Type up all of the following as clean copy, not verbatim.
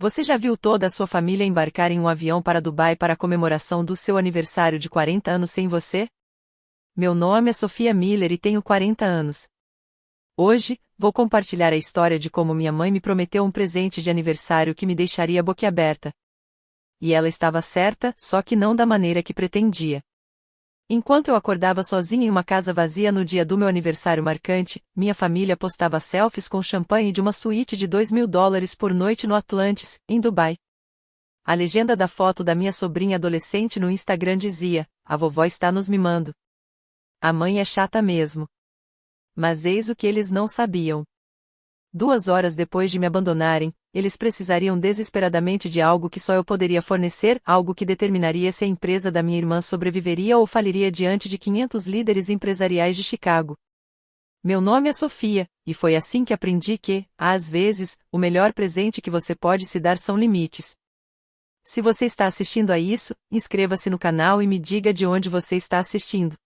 Você já viu toda a sua família embarcar em um avião para Dubai para a comemoração do seu aniversário de 40 anos sem você? Meu nome é Sofia Miller e tenho 40 anos. Hoje, vou compartilhar a história de como minha mãe me prometeu um presente de aniversário que me deixaria boquiaberta. E ela estava certa, só que não da maneira que pretendia. Enquanto eu acordava sozinha em uma casa vazia no dia do meu aniversário marcante, minha família postava selfies com champanhe de uma suíte de $2.000 por noite no Atlantis, em Dubai. A legenda da foto da minha sobrinha adolescente no Instagram dizia: "A vovó está nos mimando. A mãe é chata mesmo." Mas eis o que eles não sabiam. 2 horas depois de me abandonarem, eles precisariam desesperadamente de algo que só eu poderia fornecer, algo que determinaria se a empresa da minha irmã sobreviveria ou faliria diante de 500 líderes empresariais de Chicago. Meu nome é Sofia, e foi assim que aprendi que, às vezes, o melhor presente que você pode se dar são limites. Se você está assistindo a isso, inscreva-se no canal e me diga de onde você está assistindo.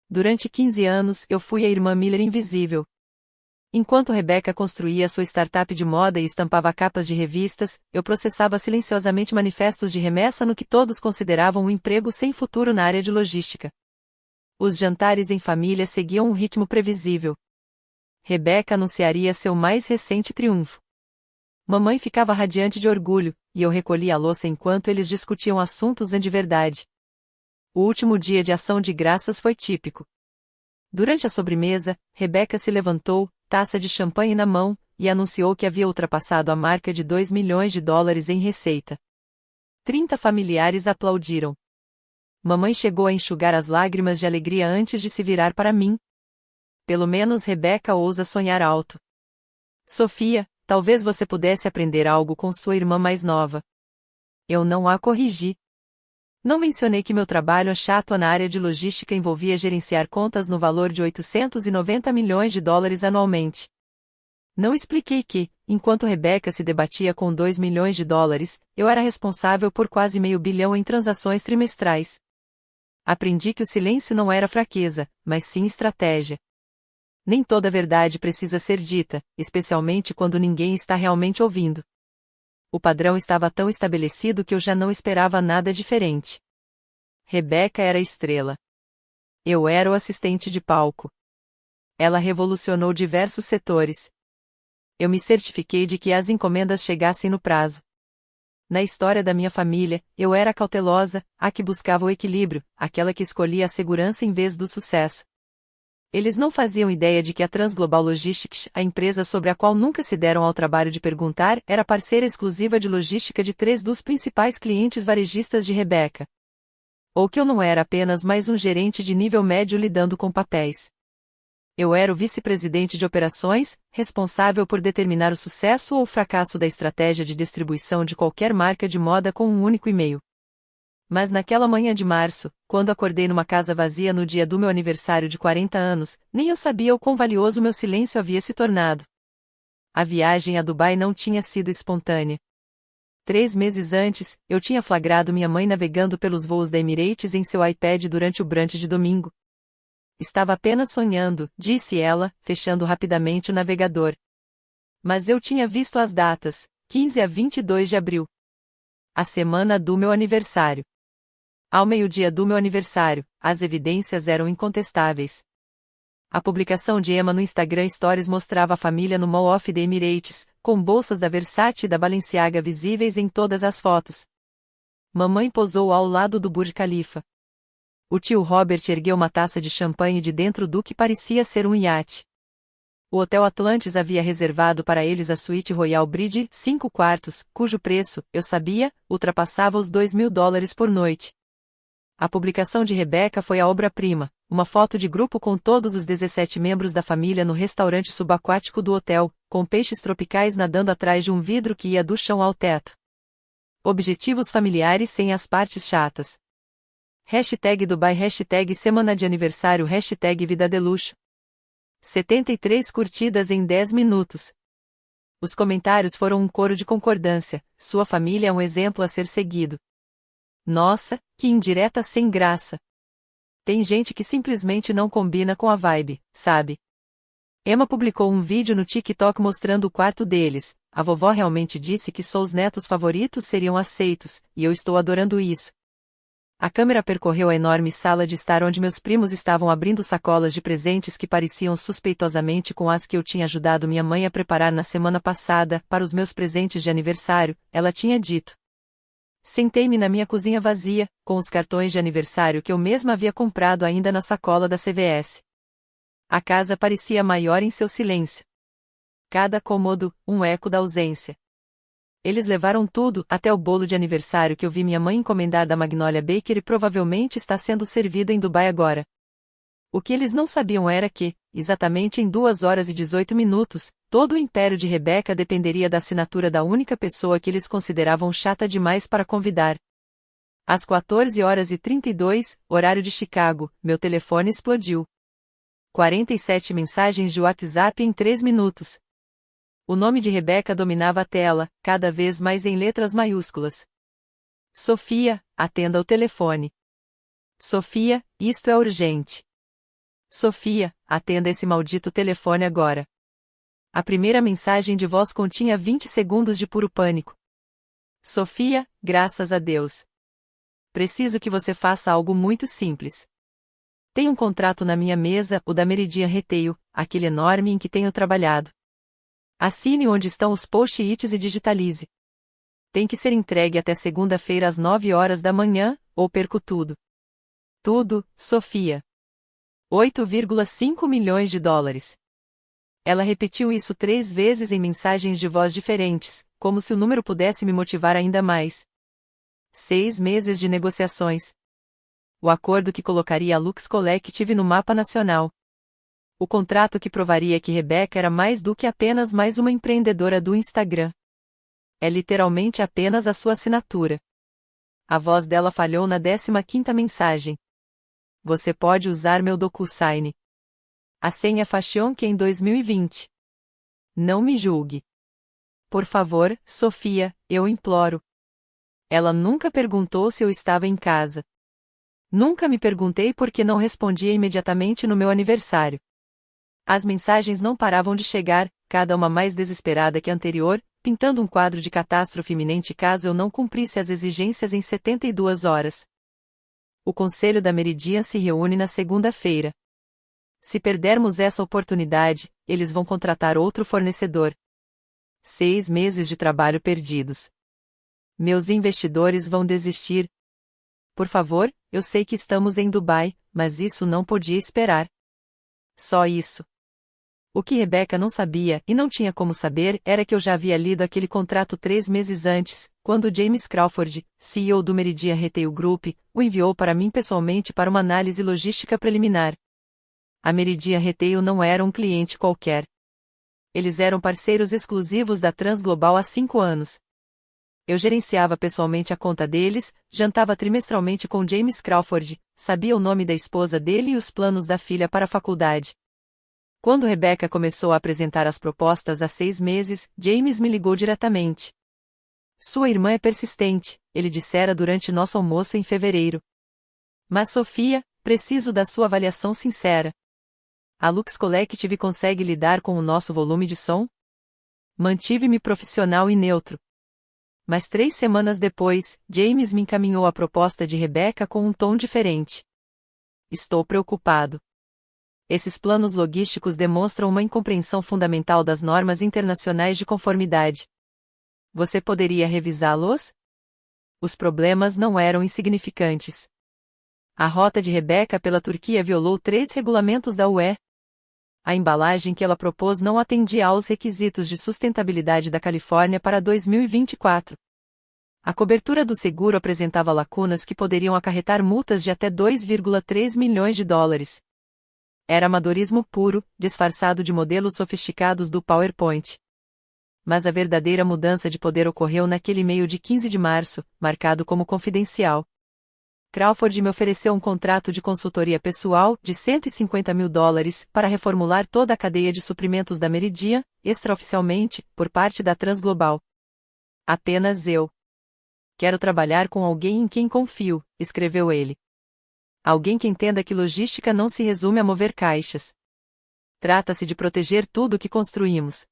Durante 15 anos, eu fui a irmã Miller invisível. Enquanto Rebecca construía sua startup de moda e estampava capas de revistas, eu processava silenciosamente manifestos de remessa no que todos consideravam um emprego sem futuro na área de logística. Os jantares em família seguiam um ritmo previsível. Rebecca anunciaria seu mais recente triunfo. Mamãe ficava radiante de orgulho, e eu recolhia a louça enquanto eles discutiam assuntos de verdade. O último dia de ação de graças foi típico. Durante a sobremesa, Rebecca se levantou, taça de champanhe na mão, e anunciou que havia ultrapassado a marca de $2 milhões em receita. 30 familiares aplaudiram. Mamãe chegou a enxugar as lágrimas de alegria antes de se virar para mim. Pelo menos Rebecca ousa sonhar alto. Sofia, talvez você pudesse aprender algo com sua irmã mais nova. Eu não a corrigi. Não mencionei que meu trabalho chato na área de logística envolvia gerenciar contas no valor de $890 milhões anualmente. Não expliquei que, enquanto Rebecca se debatia com $2 milhões, eu era responsável por quase $500 milhão em transações trimestrais. Aprendi que o silêncio não era fraqueza, mas sim estratégia. Nem toda verdade precisa ser dita, especialmente quando ninguém está realmente ouvindo. O padrão estava tão estabelecido que eu já não esperava nada diferente. Rebecca era a estrela. Eu era o assistente de palco. Ela revolucionou diversos setores. Eu me certifiquei de que as encomendas chegassem no prazo. Na história da minha família, eu era a cautelosa, a que buscava o equilíbrio, aquela que escolhia a segurança em vez do sucesso. Eles não faziam ideia de que a Transglobal Logistics, a empresa sobre a qual nunca se deram ao trabalho de perguntar, era parceira exclusiva de logística de 3 dos principais clientes varejistas de Rebecca. Ou que eu não era apenas mais um gerente de nível médio lidando com papéis. Eu era o vice-presidente de operações, responsável por determinar o sucesso ou o fracasso da estratégia de distribuição de qualquer marca de moda com um único e-mail. Mas naquela manhã de março, quando acordei numa casa vazia no dia do meu aniversário de 40 anos, nem eu sabia o quão valioso meu silêncio havia se tornado. A viagem a Dubai não tinha sido espontânea. 3 meses antes, eu tinha flagrado minha mãe navegando pelos voos da Emirates em seu iPad durante o brunch de domingo. Estava apenas sonhando, disse ela, fechando rapidamente o navegador. Mas eu tinha visto as datas, 15 a 22 de abril. A semana do meu aniversário. Ao meio-dia do meu aniversário, as evidências eram incontestáveis. A publicação de Emma no Instagram Stories mostrava a família no Mall of the Emirates, com bolsas da Versace e da Balenciaga visíveis em todas as fotos. Mamãe posou ao lado do Burj Khalifa. O tio Robert ergueu uma taça de champanhe de dentro do que parecia ser um iate. O Hotel Atlantis havia reservado para eles a suíte Royal Bridge, 5 quartos, cujo preço, eu sabia, ultrapassava os $2.000 por noite. A publicação de Rebecca foi a obra-prima, uma foto de grupo com todos os 17 membros da família no restaurante subaquático do hotel, com peixes tropicais nadando atrás de um vidro que ia do chão ao teto. Objetivos familiares sem as partes chatas. #Dubai, #semana de aniversário, #vida de luxo. 73 curtidas em 10 minutos. Os comentários foram um coro de concordância, sua família é um exemplo a ser seguido. Nossa, que indireta sem graça. Tem gente que simplesmente não combina com a vibe, sabe? Emma publicou um vídeo no TikTok mostrando o quarto deles, A vovó realmente disse que só os netos favoritos seriam aceitos, e eu estou adorando isso. A câmera percorreu a enorme sala de estar onde meus primos estavam abrindo sacolas de presentes que pareciam suspeitosamente com as que eu tinha ajudado minha mãe a preparar na semana passada, para os meus presentes de aniversário, ela tinha dito. Sentei-me na minha cozinha vazia, com os cartões de aniversário que eu mesma havia comprado ainda na sacola da CVS. A casa parecia maior em seu silêncio. Cada cômodo, um eco da ausência. Eles levaram tudo, até o bolo de aniversário que eu vi minha mãe encomendar da Magnolia Baker e provavelmente está sendo servido em Dubai agora. O que eles não sabiam era que, exatamente em 2 horas e 18 minutos, todo o império de Rebecca dependeria da assinatura da única pessoa que eles consideravam chata demais para convidar. Às 14 horas e 32, horário de Chicago, meu telefone explodiu. 47 mensagens de WhatsApp em 3 minutos. O nome de Rebecca dominava a tela, cada vez mais em letras maiúsculas. Sofia, atenda o telefone. Sofia, isto é urgente. Sofia, atenda esse maldito telefone agora. A primeira mensagem de voz continha 20 segundos de puro pânico. Sofia, graças a Deus. Preciso que você faça algo muito simples. Tem um contrato na minha mesa, o da Meridian Retail, aquele enorme em que tenho trabalhado. Assine onde estão os post-its e digitalize. Tem que ser entregue até segunda-feira às 9 horas da manhã, ou perco tudo. Tudo, Sofia. 8,5 milhões de dólares. Ela repetiu isso 3 vezes em mensagens de voz diferentes, como se o número pudesse me motivar ainda mais. 6 meses de negociações. O acordo que colocaria a Lux Collective no mapa nacional. O contrato que provaria que Rebecca era mais do que apenas mais uma empreendedora do Instagram. É literalmente apenas a sua assinatura. A voz dela falhou na 15ª mensagem. Você pode usar meu DocuSign. A senha Fashion que em 2020. Não me julgue. Por favor, Sofia, eu imploro. Ela nunca perguntou se eu estava em casa. Nunca me perguntei por que não respondia imediatamente no meu aniversário. As mensagens não paravam de chegar, cada uma mais desesperada que a anterior, pintando um quadro de catástrofe iminente caso eu não cumprisse as exigências em 72 horas. O conselho da Meridian se reúne na segunda-feira. Se perdermos essa oportunidade, eles vão contratar outro fornecedor. 6 meses de trabalho perdidos. Meus investidores vão desistir. Por favor, eu sei que estamos em Dubai, mas isso não podia esperar. Só isso. O que Rebecca não sabia, e não tinha como saber, era que eu já havia lido aquele contrato 3 meses antes, quando James Crawford, CEO do Meridian Retail Group, o enviou para mim pessoalmente para uma análise logística preliminar. A Meridian Retail não era um cliente qualquer. Eles eram parceiros exclusivos da Transglobal há 5 anos. Eu gerenciava pessoalmente a conta deles, jantava trimestralmente com James Crawford, sabia o nome da esposa dele e os planos da filha para a faculdade. Quando Rebecca começou a apresentar as propostas há 6 meses, James me ligou diretamente. Sua irmã é persistente, ele dissera durante nosso almoço em fevereiro. Mas Sofia, preciso da sua avaliação sincera. A Lux Collective consegue lidar com o nosso volume de som? Mantive-me profissional e neutro. Mas 3 semanas depois, James me encaminhou a proposta de Rebecca com um tom diferente. Estou preocupado. Esses planos logísticos demonstram uma incompreensão fundamental das normas internacionais de conformidade. Você poderia revisá-los? Os problemas não eram insignificantes. A rota de Rebecca pela Turquia violou 3 regulamentos da UE. A embalagem que ela propôs não atendia aos requisitos de sustentabilidade da Califórnia para 2024. A cobertura do seguro apresentava lacunas que poderiam acarretar multas de até 2,3 milhões de dólares. Era amadorismo puro, disfarçado de modelos sofisticados do PowerPoint. Mas a verdadeira mudança de poder ocorreu naquele e-mail de 15 de março, marcado como confidencial. Crawford me ofereceu um contrato de consultoria pessoal de $150 mil para reformular toda a cadeia de suprimentos da Meridian, extraoficialmente, por parte da Transglobal. Apenas eu. Quero trabalhar com alguém em quem confio, escreveu ele. Alguém que entenda que logística não se resume a mover caixas. Trata-se de proteger tudo o que construímos.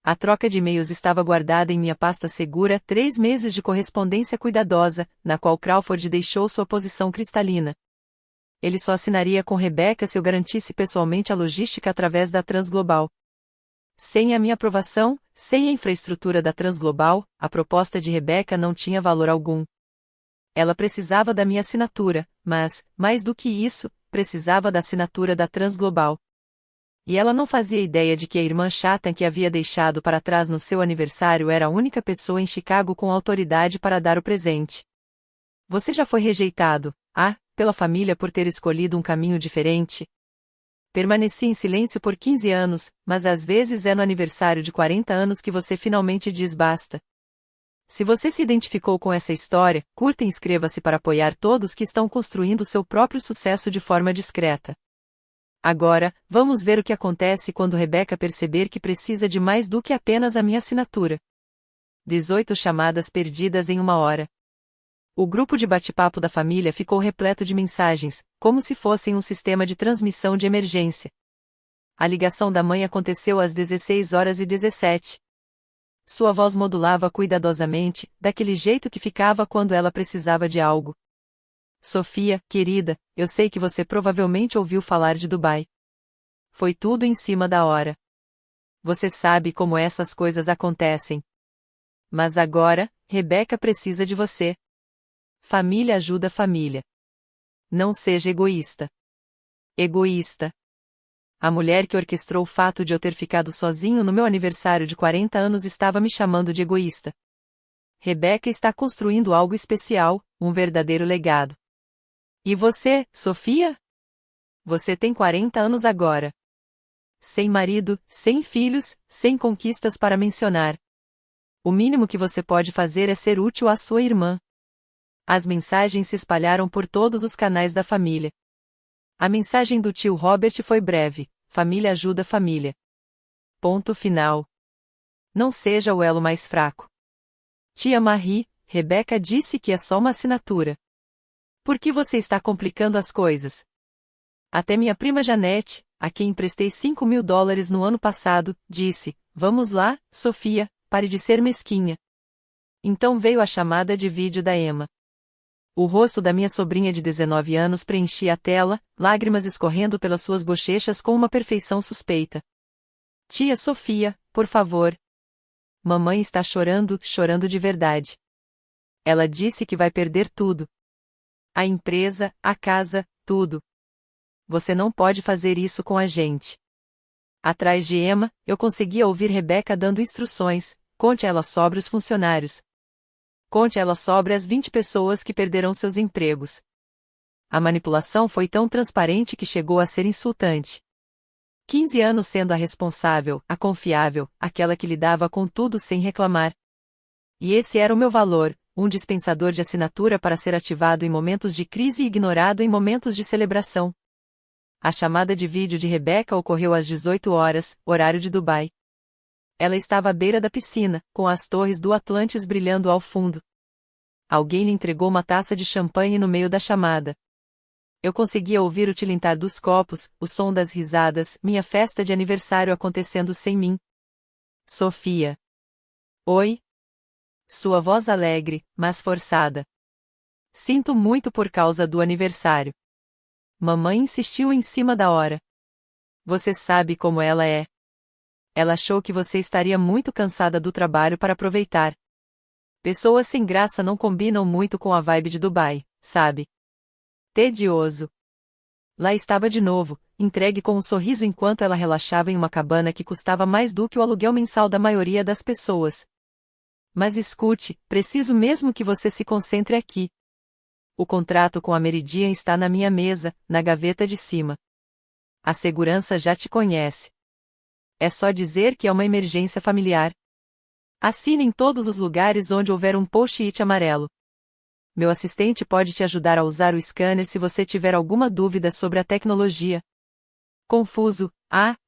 A troca de e-mails estava guardada em minha pasta segura, 3 meses de correspondência cuidadosa, na qual Crawford deixou sua posição cristalina. Ele só assinaria com Rebecca se eu garantisse pessoalmente a logística através da Transglobal. Sem a minha aprovação, sem a infraestrutura da Transglobal, a proposta de Rebecca não tinha valor algum. Ela precisava da minha assinatura, mas, mais do que isso, precisava da assinatura da Transglobal. E ela não fazia ideia de que a irmã chata que havia deixado para trás no seu aniversário era a única pessoa em Chicago com autoridade para dar o presente. Você já foi rejeitado, pela família por ter escolhido um caminho diferente? Permaneci em silêncio por 15 anos, mas às vezes é no aniversário de 40 anos que você finalmente diz basta. Se você se identificou com essa história, curta e inscreva-se para apoiar todos que estão construindo seu próprio sucesso de forma discreta. Agora, vamos ver o que acontece quando Rebecca perceber que precisa de mais do que apenas a minha assinatura. 18 chamadas perdidas em 1 hora. O grupo de bate-papo da família ficou repleto de mensagens, como se fossem um sistema de transmissão de emergência. A ligação da mãe aconteceu às 16h17. Sua voz modulava cuidadosamente, daquele jeito que ficava quando ela precisava de algo. Sofia, querida, eu sei que você provavelmente ouviu falar de Dubai. Foi tudo em cima da hora. Você sabe como essas coisas acontecem. Mas agora, Rebecca precisa de você. Família ajuda família. Não seja egoísta. Egoísta. A mulher que orquestrou o fato de eu ter ficado sozinho no meu aniversário de 40 anos estava me chamando de egoísta. Rebecca está construindo algo especial, um verdadeiro legado. E você, Sofia? Você tem 40 anos agora. Sem marido, sem filhos, sem conquistas para mencionar. O mínimo que você pode fazer é ser útil à sua irmã. As mensagens se espalharam por todos os canais da família. A mensagem do tio Robert foi breve: família ajuda família. Ponto final. Não seja o elo mais fraco. Tia Marie, Rebecca disse que é só uma assinatura. Por que você está complicando as coisas? Até minha prima Janete, a quem emprestei $5.000 no ano passado, disse: vamos lá, Sofia, pare de ser mesquinha. Então veio a chamada de vídeo da Emma. O rosto da minha sobrinha de 19 anos preenchia a tela, lágrimas escorrendo pelas suas bochechas com uma perfeição suspeita. Tia Sofia, por favor. Mamãe está chorando, chorando de verdade. Ela disse que vai perder tudo. A empresa, a casa, tudo. Você não pode fazer isso com a gente. Atrás de Emma, eu conseguia ouvir Rebecca dando instruções: conte a ela sobre os funcionários. Conte a ela sobre as 20 pessoas que perderão seus empregos. A manipulação foi tão transparente que chegou a ser insultante. 15 anos sendo a responsável, a confiável, aquela que lidava com tudo sem reclamar. E esse era o meu valor, um dispensador de assinatura para ser ativado em momentos de crise e ignorado em momentos de celebração. A chamada de vídeo de Rebecca ocorreu às 18 horas, horário de Dubai. Ela estava à beira da piscina, com as torres do Atlantis brilhando ao fundo. Alguém lhe entregou uma taça de champanhe no meio da chamada. Eu conseguia ouvir o tilintar dos copos, o som das risadas, minha festa de aniversário acontecendo sem mim. Sofia. Oi? Sua voz alegre, mas forçada. Sinto muito por causa do aniversário. Mamãe insistiu em cima da hora. Você sabe como ela é. Ela achou que você estaria muito cansada do trabalho para aproveitar. Pessoas sem graça não combinam muito com a vibe de Dubai, sabe? Tedioso. Lá estava de novo, entregue com um sorriso enquanto ela relaxava em uma cabana que custava mais do que o aluguel mensal da maioria das pessoas. Mas escute, preciso mesmo que você se concentre aqui. O contrato com a Meridian está na minha mesa, na gaveta de cima. A segurança já te conhece. É só dizer que é uma emergência familiar. Assine em todos os lugares onde houver um post-it amarelo. Meu assistente pode te ajudar a usar o scanner se você tiver alguma dúvida sobre a tecnologia. Confuso,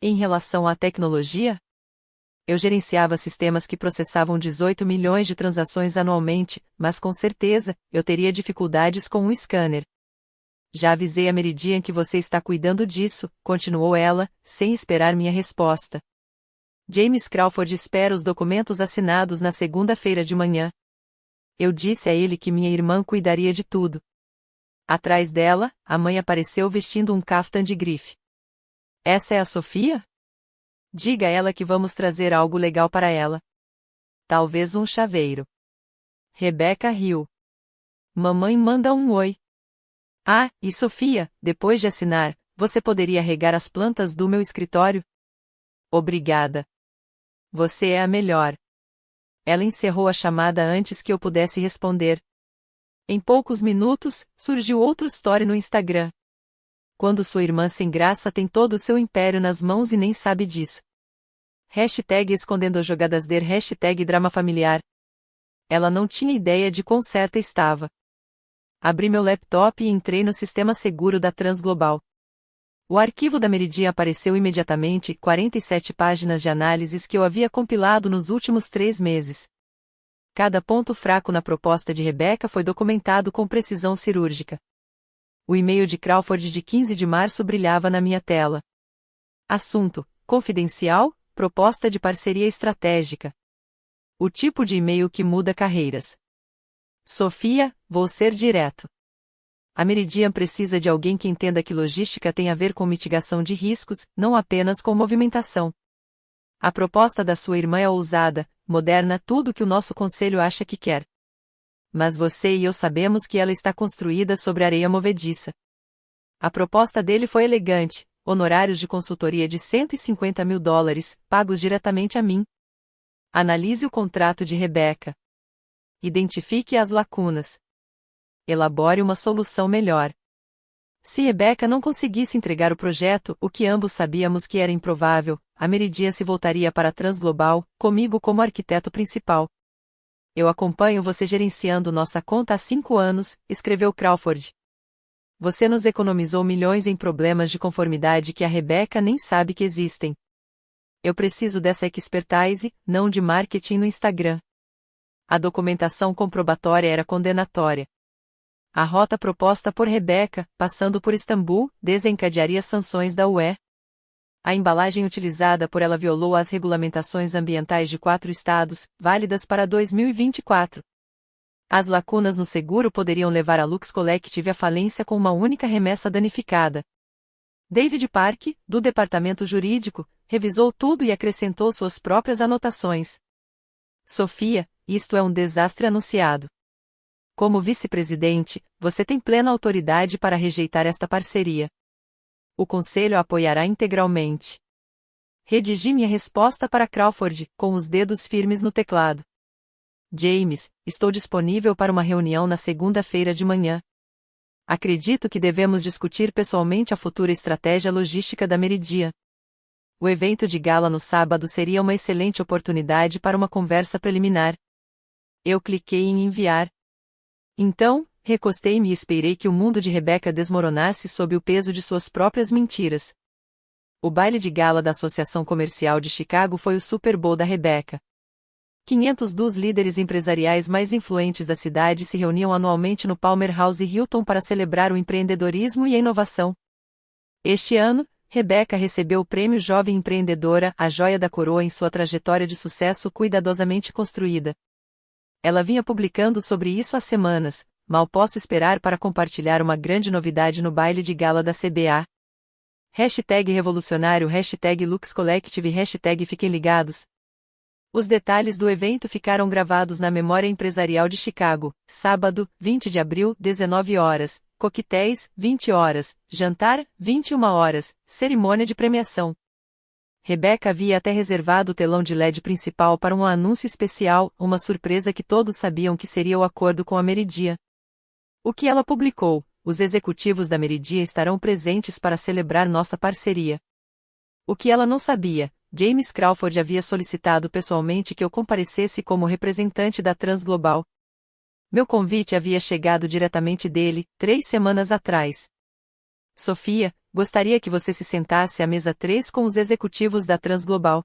em relação à tecnologia? Eu gerenciava sistemas que processavam 18 milhões de transações anualmente, mas com certeza, eu teria dificuldades com um scanner. Já avisei a Meridian que você está cuidando disso, continuou ela, sem esperar minha resposta. James Crawford espera os documentos assinados na segunda-feira de manhã. Eu disse a ele que minha irmã cuidaria de tudo. Atrás dela, a mãe apareceu vestindo um caftan de grife. Essa é a Sofia? Diga a ela que vamos trazer algo legal para ela. Talvez um chaveiro. Rebecca riu. Mamãe manda um oi. Ah, e Sofia, depois de assinar, você poderia regar as plantas do meu escritório? Obrigada. Você é a melhor. Ela encerrou a chamada antes que eu pudesse responder. Em poucos minutos, surgiu outra história no Instagram. Quando sua irmã sem graça tem todo o seu império nas mãos e nem sabe disso. Hashtag escondendo jogadas der hashtag drama familiar. Ela não tinha ideia de quão certa estava. Abri meu laptop e entrei no sistema seguro da Transglobal. O arquivo da Meridian apareceu imediatamente, 47 páginas de análises que eu havia compilado nos últimos 3 meses. Cada ponto fraco na proposta de Rebecca foi documentado com precisão cirúrgica. O e-mail de Crawford de 15 de março brilhava na minha tela. Assunto: confidencial, proposta de parceria estratégica. O tipo de e-mail que muda carreiras. Sofia, vou ser direto. A Meridian precisa de alguém que entenda que logística tem a ver com mitigação de riscos, não apenas com movimentação. A proposta da sua irmã é ousada, moderna, tudo que o nosso conselho acha que quer. Mas você e eu sabemos que ela está construída sobre areia movediça. A proposta dele foi elegante, honorários de consultoria de $150 mil, pagos diretamente a mim. Analise o contrato de Rebecca. Identifique as lacunas. Elabore uma solução melhor. Se Rebecca não conseguisse entregar o projeto, o que ambos sabíamos que era improvável, a Meridian se voltaria para a Transglobal, comigo como arquiteto principal. Eu acompanho você gerenciando nossa conta há 5 anos, escreveu Crawford. Você nos economizou milhões em problemas de conformidade que a Rebecca nem sabe que existem. Eu preciso dessa expertise, não de marketing no Instagram. A documentação comprobatória era condenatória. A rota proposta por Rebecca, passando por Istambul, desencadearia sanções da UE. A embalagem utilizada por ela violou as regulamentações ambientais de 4 estados, válidas para 2024. As lacunas no seguro poderiam levar a Lux Collective à falência com uma única remessa danificada. David Park, do departamento jurídico, revisou tudo e acrescentou suas próprias anotações. Sofia, isto é um desastre anunciado. Como vice-presidente, você tem plena autoridade para rejeitar esta parceria. O Conselho a apoiará integralmente. Redigi minha resposta para Crawford, com os dedos firmes no teclado. James, estou disponível para uma reunião na segunda-feira de manhã. Acredito que devemos discutir pessoalmente a futura estratégia logística da Meridian. O evento de gala no sábado seria uma excelente oportunidade para uma conversa preliminar. Eu cliquei em enviar. Então, recostei-me e esperei que o mundo de Rebecca desmoronasse sob o peso de suas próprias mentiras. O baile de gala da Associação Comercial de Chicago foi o Super Bowl da Rebecca. 500 dos líderes empresariais mais influentes da cidade se reuniam anualmente no Palmer House Hilton para celebrar o empreendedorismo e a inovação. Este ano, Rebecca recebeu o prêmio Jovem Empreendedora, a joia da coroa em sua trajetória de sucesso cuidadosamente construída. Ela vinha publicando sobre isso há semanas, mal posso esperar para compartilhar uma grande novidade no baile de gala da CBA. Hashtag revolucionário, hashtag Lux Collective, hashtag fiquem ligados. Os detalhes do evento ficaram gravados na memória empresarial de Chicago, sábado, 20 de abril, 19 horas, coquetéis, 20 horas, jantar, 21 horas, cerimônia de premiação. Rebecca havia até reservado o telão de LED principal para um anúncio especial, uma surpresa que todos sabiam que seria o acordo com a Meridian. O que ela publicou: os executivos da Meridian estarão presentes para celebrar nossa parceria. O que ela não sabia: James Crawford havia solicitado pessoalmente que eu comparecesse como representante da Transglobal. Meu convite havia chegado diretamente dele, 3 semanas atrás. Sofia, gostaria que você se sentasse à mesa 3 com os executivos da Transglobal.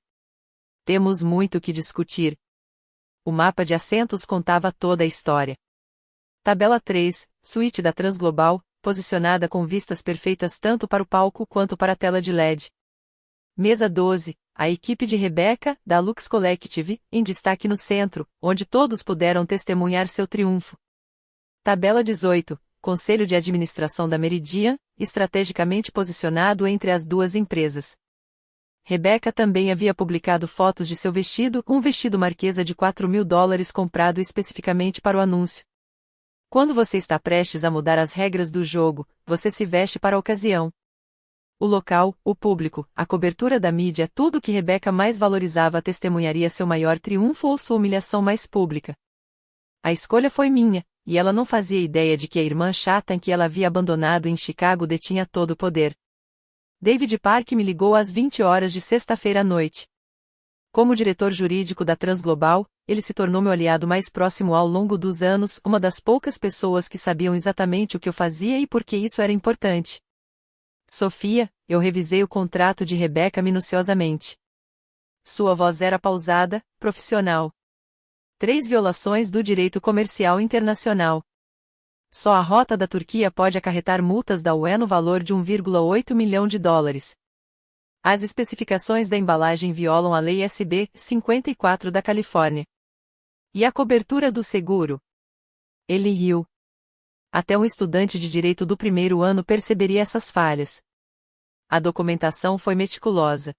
Temos muito o que discutir. O mapa de assentos contava toda a história. Tabela 3, suíte da Transglobal, posicionada com vistas perfeitas tanto para o palco quanto para a tela de LED. Mesa 12, A equipe de Rebecca, da Lux Collective, em destaque no centro, onde todos puderam testemunhar seu triunfo. Tabela 18. Conselho de Administração da Meridian, estrategicamente posicionado entre as duas empresas. Rebecca também havia publicado fotos de seu vestido, um vestido marquesa de $4.000 comprado especificamente para o anúncio. Quando você está prestes a mudar as regras do jogo, você se veste para a ocasião. O local, o público, a cobertura da mídia, tudo o que Rebecca mais valorizava testemunharia seu maior triunfo ou sua humilhação mais pública. A escolha foi minha, e ela não fazia ideia de que a irmã chata em que ela havia abandonado em Chicago detinha todo o poder. David Park me ligou às 20 horas de sexta-feira à noite. Como diretor jurídico da Transglobal, ele se tornou meu aliado mais próximo ao longo dos anos, uma das poucas pessoas que sabiam exatamente o que eu fazia e por que isso era importante. Sofia, eu revisei o contrato de Rebecca minuciosamente. Sua voz era pausada, profissional. 3 violações do direito comercial internacional. Só a rota da Turquia pode acarretar multas da UE no valor de $1,8 milhão. As especificações da embalagem violam a Lei SB 54 da Califórnia. E a cobertura do seguro? Ele riu. Até um estudante de direito do primeiro ano perceberia essas falhas. A documentação foi meticulosa.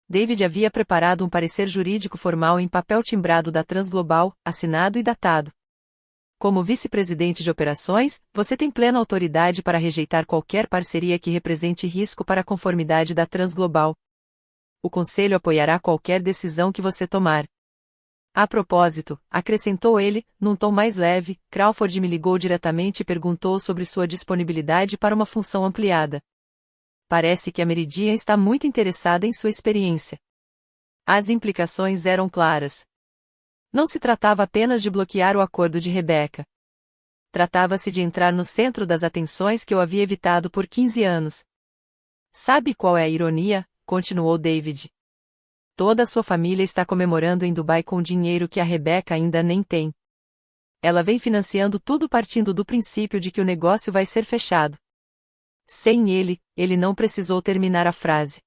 David havia preparado um parecer jurídico formal em papel timbrado da Transglobal, assinado e datado. Como vice-presidente de operações, você tem plena autoridade para rejeitar qualquer parceria que represente risco para a conformidade da Transglobal. O Conselho apoiará qualquer decisão que você tomar. A propósito, acrescentou ele, num tom mais leve, Crawford me ligou diretamente e perguntou sobre sua disponibilidade para uma função ampliada. Parece que a Meridian está muito interessada em sua experiência. As implicações eram claras. Não se tratava apenas de bloquear o acordo de Rebecca. Tratava-se de entrar no centro das atenções que eu havia evitado por 15 anos. Sabe qual é a ironia? Continuou David. Toda a sua família está comemorando em Dubai com dinheiro que a Rebecca ainda nem tem. Ela vem financiando tudo partindo do princípio de que o negócio vai ser fechado. Sem ele, ele não precisou terminar a frase.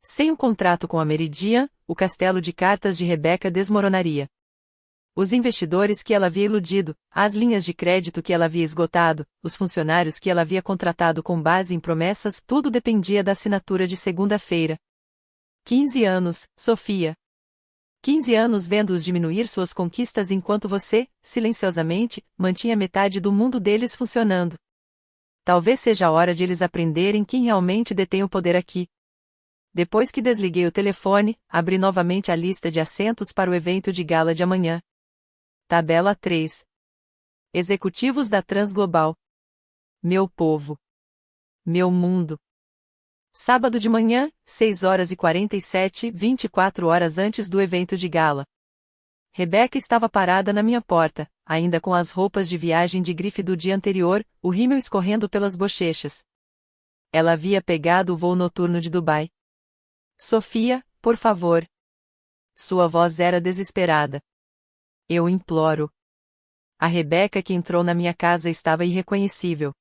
Sem o contrato com a Meridian, o castelo de cartas de Rebecca desmoronaria. Os investidores que ela havia iludido, as linhas de crédito que ela havia esgotado, os funcionários que ela havia contratado com base em promessas, tudo dependia da assinatura de segunda-feira. 15 anos, Sofia. 15 anos vendo-os diminuir suas conquistas enquanto você, silenciosamente, mantinha metade do mundo deles funcionando. Talvez seja a hora de eles aprenderem quem realmente detém o poder aqui. Depois que desliguei o telefone, abri novamente a lista de assentos para o evento de gala de amanhã. Tabela 3. Executivos da Transglobal. Meu povo. Meu mundo. Sábado de manhã, 6h47, 24 horas antes do evento de gala. Rebecca estava parada na minha porta, ainda com as roupas de viagem de grife do dia anterior, o rímel escorrendo pelas bochechas. Ela havia pegado o voo noturno de Dubai. Sofia, por favor. Sua voz era desesperada. Eu imploro. A Rebecca que entrou na minha casa estava irreconhecível.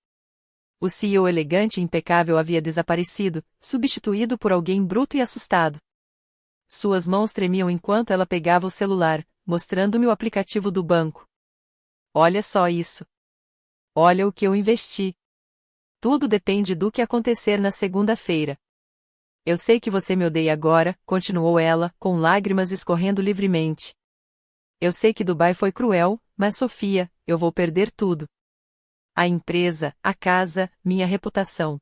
O CEO elegante e impecável havia desaparecido, substituído por alguém bruto e assustado. Suas mãos tremiam enquanto ela pegava o celular, mostrando-me o aplicativo do banco. Olha só isso. Olha o que eu investi. Tudo depende do que acontecer na segunda-feira. Eu sei que você me odeia agora, continuou ela, com lágrimas escorrendo livremente. Eu sei que Dubai foi cruel, mas Sofia, eu vou perder tudo. A empresa, a casa, minha reputação.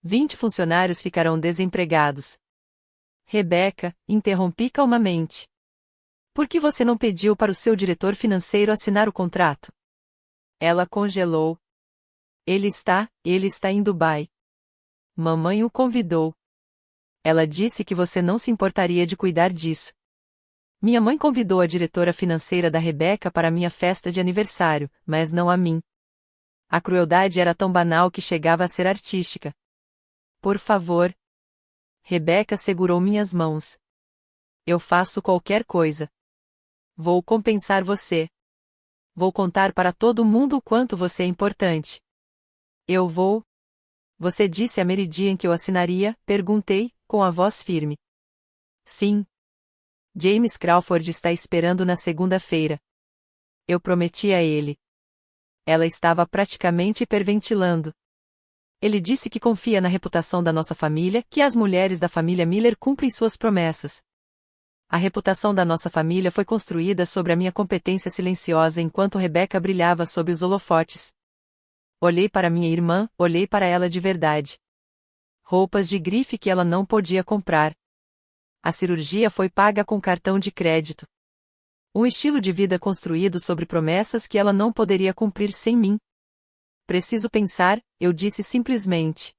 20 funcionários ficarão desempregados. Rebecca, interrompi calmamente. Por que você não pediu para o seu diretor financeiro assinar o contrato? Ela congelou. Ele está em Dubai. Mamãe o convidou. Ela disse que você não se importaria de cuidar disso. Minha mãe convidou a diretora financeira da Rebecca para minha festa de aniversário, mas não a mim. A crueldade era tão banal que chegava a ser artística. Por favor. Rebecca segurou minhas mãos. Eu faço qualquer coisa. Vou compensar você. Vou contar para todo mundo o quanto você é importante. Eu vou. Você disse a Meridian que eu assinaria? Perguntei, com a voz firme. Sim. James Crawford está esperando na segunda-feira. Eu prometi a ele. Ela estava praticamente hiperventilando. Ele disse que confia na reputação da nossa família, que as mulheres da família Miller cumprem suas promessas. A reputação da nossa família foi construída sobre a minha competência silenciosa enquanto Rebecca brilhava sob os holofotes. Olhei para minha irmã, olhei para ela de verdade. Roupas de grife que ela não podia comprar. A cirurgia foi paga com cartão de crédito. Um estilo de vida construído sobre promessas que ela não poderia cumprir sem mim. Preciso pensar, eu disse simplesmente.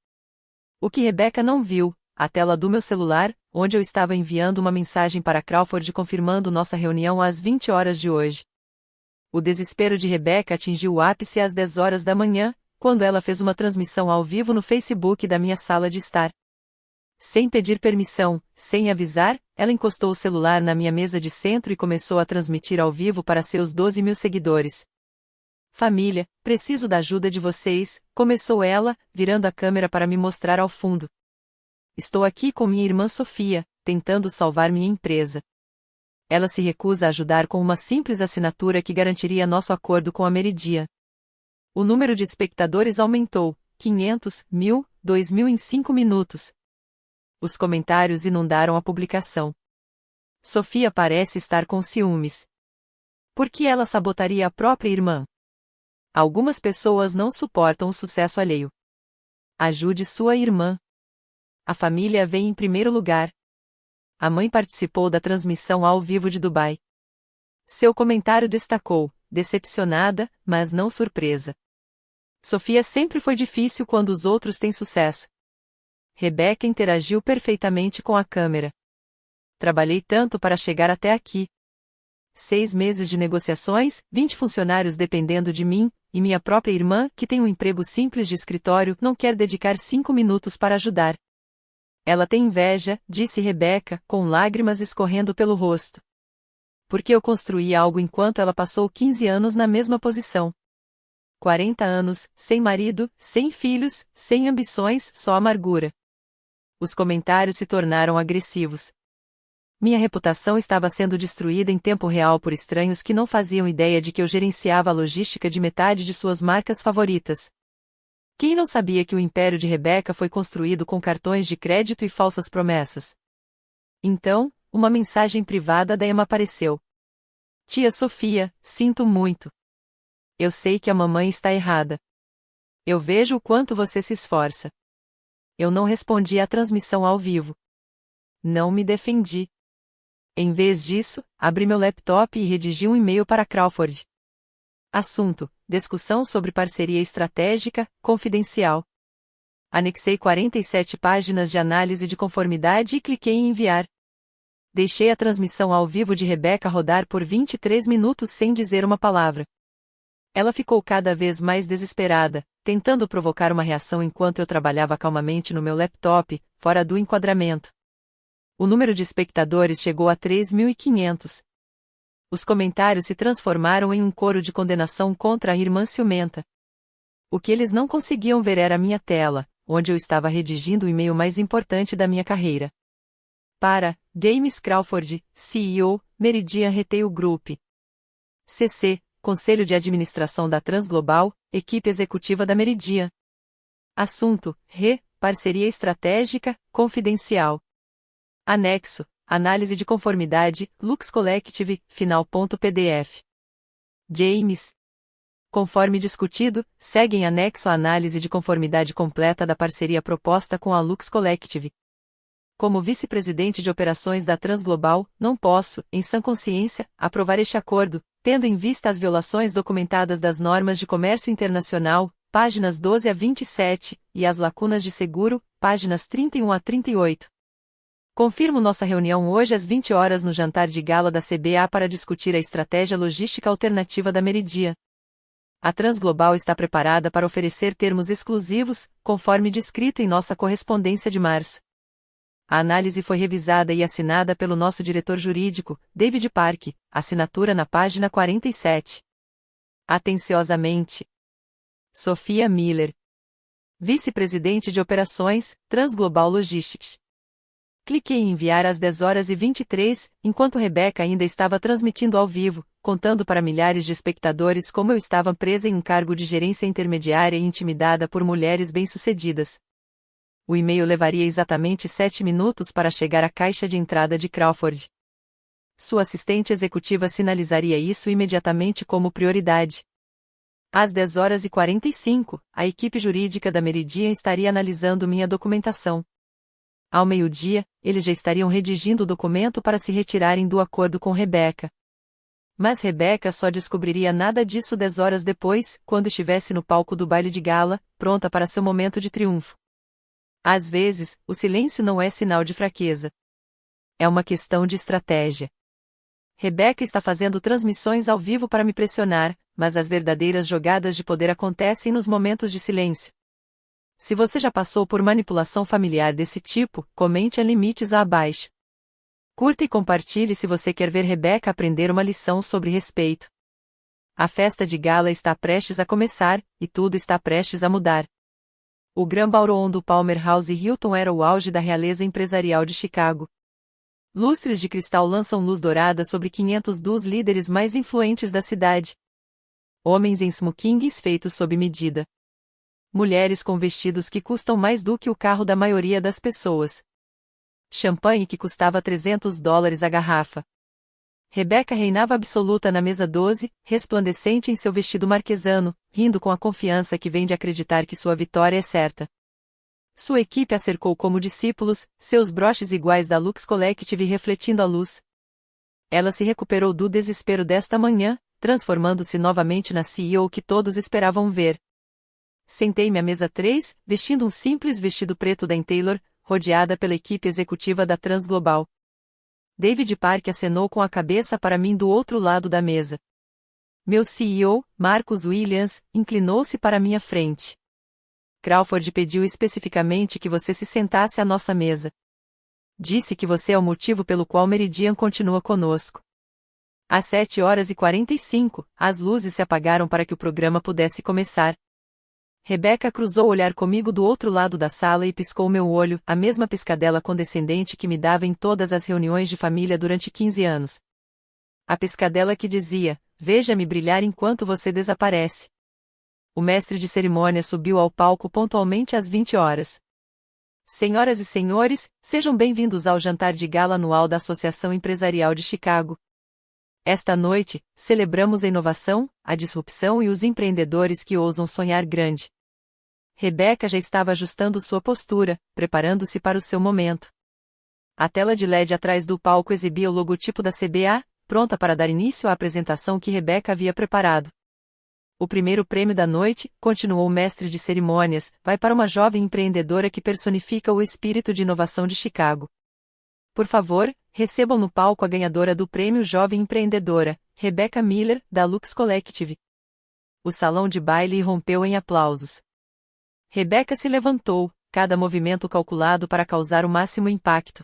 O que Rebecca não viu, a tela do meu celular, onde eu estava enviando uma mensagem para Crawford confirmando nossa reunião às 20 horas de hoje. O desespero de Rebecca atingiu o ápice às 10 horas da manhã, quando ela fez uma transmissão ao vivo no Facebook da minha sala de estar. Sem pedir permissão, sem avisar, ela encostou o celular na minha mesa de centro e começou a transmitir ao vivo para seus 12.000 seguidores. Família, preciso da ajuda de vocês, começou ela, virando a câmera para me mostrar ao fundo. Estou aqui com minha irmã Sofia, tentando salvar minha empresa. Ela se recusa a ajudar com uma simples assinatura que garantiria nosso acordo com a Meridian. O número de espectadores aumentou, 500, 1.000, 2.000 em 5 minutos. Os comentários inundaram a publicação. Sofia parece estar com ciúmes. Por que ela sabotaria a própria irmã? Algumas pessoas não suportam o sucesso alheio. Ajude sua irmã. A família vem em primeiro lugar. A mãe participou da transmissão ao vivo de Dubai. Seu comentário destacou, decepcionada, mas não surpresa. Sofia sempre foi difícil quando os outros têm sucesso. Rebecca interagiu perfeitamente com a câmera. Trabalhei tanto para chegar até aqui. 6 meses de negociações, 20 funcionários dependendo de mim, e minha própria irmã, que tem um emprego simples de escritório, não quer dedicar 5 minutos para ajudar. Ela tem inveja, disse Rebecca, com lágrimas escorrendo pelo rosto. Porque eu construí algo enquanto ela passou 15 anos na mesma posição. 40 anos, sem marido, sem filhos, sem ambições, só amargura. Os comentários se tornaram agressivos. Minha reputação estava sendo destruída em tempo real por estranhos que não faziam ideia de que eu gerenciava a logística de metade de suas marcas favoritas. Quem não sabia que o império de Rebecca foi construído com cartões de crédito e falsas promessas? Então, uma mensagem privada da Emma apareceu. Tia Sofia, sinto muito. Eu sei que a mamãe está errada. Eu vejo o quanto você se esforça. Eu não respondi à transmissão ao vivo. Não me defendi. Em vez disso, abri meu laptop e redigi um e-mail para Crawford. Assunto: discussão sobre parceria estratégica, confidencial. Anexei 47 páginas de análise de conformidade e cliquei em enviar. Deixei a transmissão ao vivo de Rebecca rodar por 23 minutos sem dizer uma palavra. Ela ficou cada vez mais desesperada, tentando provocar uma reação enquanto eu trabalhava calmamente no meu laptop, fora do enquadramento. O número de espectadores chegou a 3.500. Os comentários se transformaram em um coro de condenação contra a irmã ciumenta. O que eles não conseguiam ver era minha tela, onde eu estava redigindo o e-mail mais importante da minha carreira. Para James Crawford, CEO, Meridian Retail Group. CC, Conselho de Administração da Transglobal, Equipe Executiva da Meridian. Assunto: Parceria Estratégica, Confidencial. Anexo: Análise de conformidade, Lux Collective, final.pdf. James. Conforme discutido, segue em anexo a análise de conformidade completa da parceria proposta com a Lux Collective. Como vice-presidente de operações da Transglobal, não posso, em sã consciência, aprovar este acordo, tendo em vista as violações documentadas das normas de comércio internacional, páginas 12 a 27, e as lacunas de seguro, páginas 31 a 38. Confirmo nossa reunião hoje às 20 horas no jantar de gala da CBA para discutir a estratégia logística alternativa da Meridian. A Transglobal está preparada para oferecer termos exclusivos, conforme descrito em nossa correspondência de março. A análise foi revisada e assinada pelo nosso diretor jurídico, David Park, assinatura na página 47. Atenciosamente. Sofia Miller. Vice-presidente de Operações, Transglobal Logistics. Cliquei em enviar às 10h23, enquanto Rebeca ainda estava transmitindo ao vivo, contando para milhares de espectadores como eu estava presa em um cargo de gerência intermediária e intimidada por mulheres bem-sucedidas. O e-mail levaria exatamente 7 minutos para chegar à caixa de entrada de Crawford. Sua assistente executiva sinalizaria isso imediatamente como prioridade. Às 10h45, a equipe jurídica da Meridian estaria analisando minha documentação. Ao meio-dia, eles já estariam redigindo o documento para se retirarem do acordo com Rebeca. Mas Rebeca só descobriria nada disso 10 horas depois, quando estivesse no palco do baile de gala, pronta para seu momento de triunfo. Às vezes, o silêncio não é sinal de fraqueza. É uma questão de estratégia. Rebeca está fazendo transmissões ao vivo para me pressionar, mas as verdadeiras jogadas de poder acontecem nos momentos de silêncio. Se você já passou por manipulação familiar desse tipo, comente a limites abaixo. Curta e compartilhe se você quer ver Rebeca aprender uma lição sobre respeito. A festa de gala está prestes a começar, e tudo está prestes a mudar. O Grand Ballroom do Palmer House Hilton era o auge da realeza empresarial de Chicago. Lustres de cristal lançam luz dourada sobre 500 dos líderes mais influentes da cidade. Homens em smokings feitos sob medida. Mulheres com vestidos que custam mais do que o carro da maioria das pessoas. Champanhe que custava $300 a garrafa. Rebeca reinava absoluta na mesa 12, resplandecente em seu vestido marquesano, rindo com a confiança que vem de acreditar que sua vitória é certa. Sua equipe a cercou como discípulos, seus broches iguais da Lux Collective refletindo a luz. Ela se recuperou do desespero desta manhã, transformando-se novamente na CEO que todos esperavam ver. Sentei-me à mesa 3, vestindo um simples vestido preto da Taylor, rodeada pela equipe executiva da Transglobal. David Park acenou com a cabeça para mim do outro lado da mesa. Meu CEO, Marcus Williams, inclinou-se para minha frente. Crawford pediu especificamente que você se sentasse à nossa mesa. Disse que você é o motivo pelo qual Meridian continua conosco. Às 7h45, as luzes se apagaram para que o programa pudesse começar. Rebeca cruzou o olhar comigo do outro lado da sala e piscou meu olho, a mesma piscadela condescendente que me dava em todas as reuniões de família durante 15 anos. A piscadela que dizia, veja-me brilhar enquanto você desaparece. O mestre de cerimônia subiu ao palco pontualmente às 20 horas. Senhoras e senhores, sejam bem-vindos ao jantar de gala anual da Associação Empresarial de Chicago. Esta noite, celebramos a inovação, a disrupção e os empreendedores que ousam sonhar grande. Rebeca já estava ajustando sua postura, preparando-se para o seu momento. A tela de LED atrás do palco exibia o logotipo da CBA, pronta para dar início à apresentação que Rebeca havia preparado. O primeiro prêmio da noite, continuou o mestre de cerimônias, vai para uma jovem empreendedora que personifica o espírito de inovação de Chicago. Por favor, recebam no palco a ganhadora do prêmio Jovem Empreendedora, Rebecca Miller, da Lux Collective. O salão de baile irrompeu em aplausos. Rebeca se levantou, cada movimento calculado para causar o máximo impacto.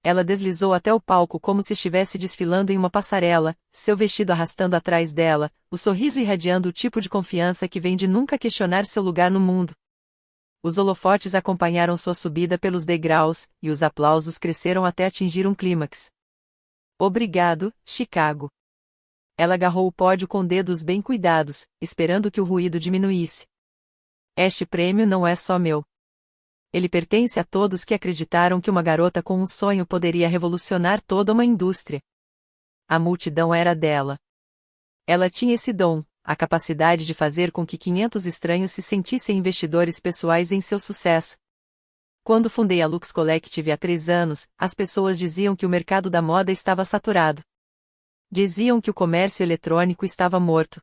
Ela deslizou até o palco como se estivesse desfilando em uma passarela, seu vestido arrastando atrás dela, o sorriso irradiando o tipo de confiança que vem de nunca questionar seu lugar no mundo. Os holofotes acompanharam sua subida pelos degraus, e os aplausos cresceram até atingir um clímax. Obrigado, Chicago. Ela agarrou o pódio com dedos bem cuidados, esperando que o ruído diminuísse. Este prêmio não é só meu. Ele pertence a todos que acreditaram que uma garota com um sonho poderia revolucionar toda uma indústria. A multidão era dela. Ela tinha esse dom, a capacidade de fazer com que 500 estranhos se sentissem investidores pessoais em seu sucesso. Quando fundei a Lux Collective há 3 anos, as pessoas diziam que o mercado da moda estava saturado. Diziam que o comércio eletrônico estava morto.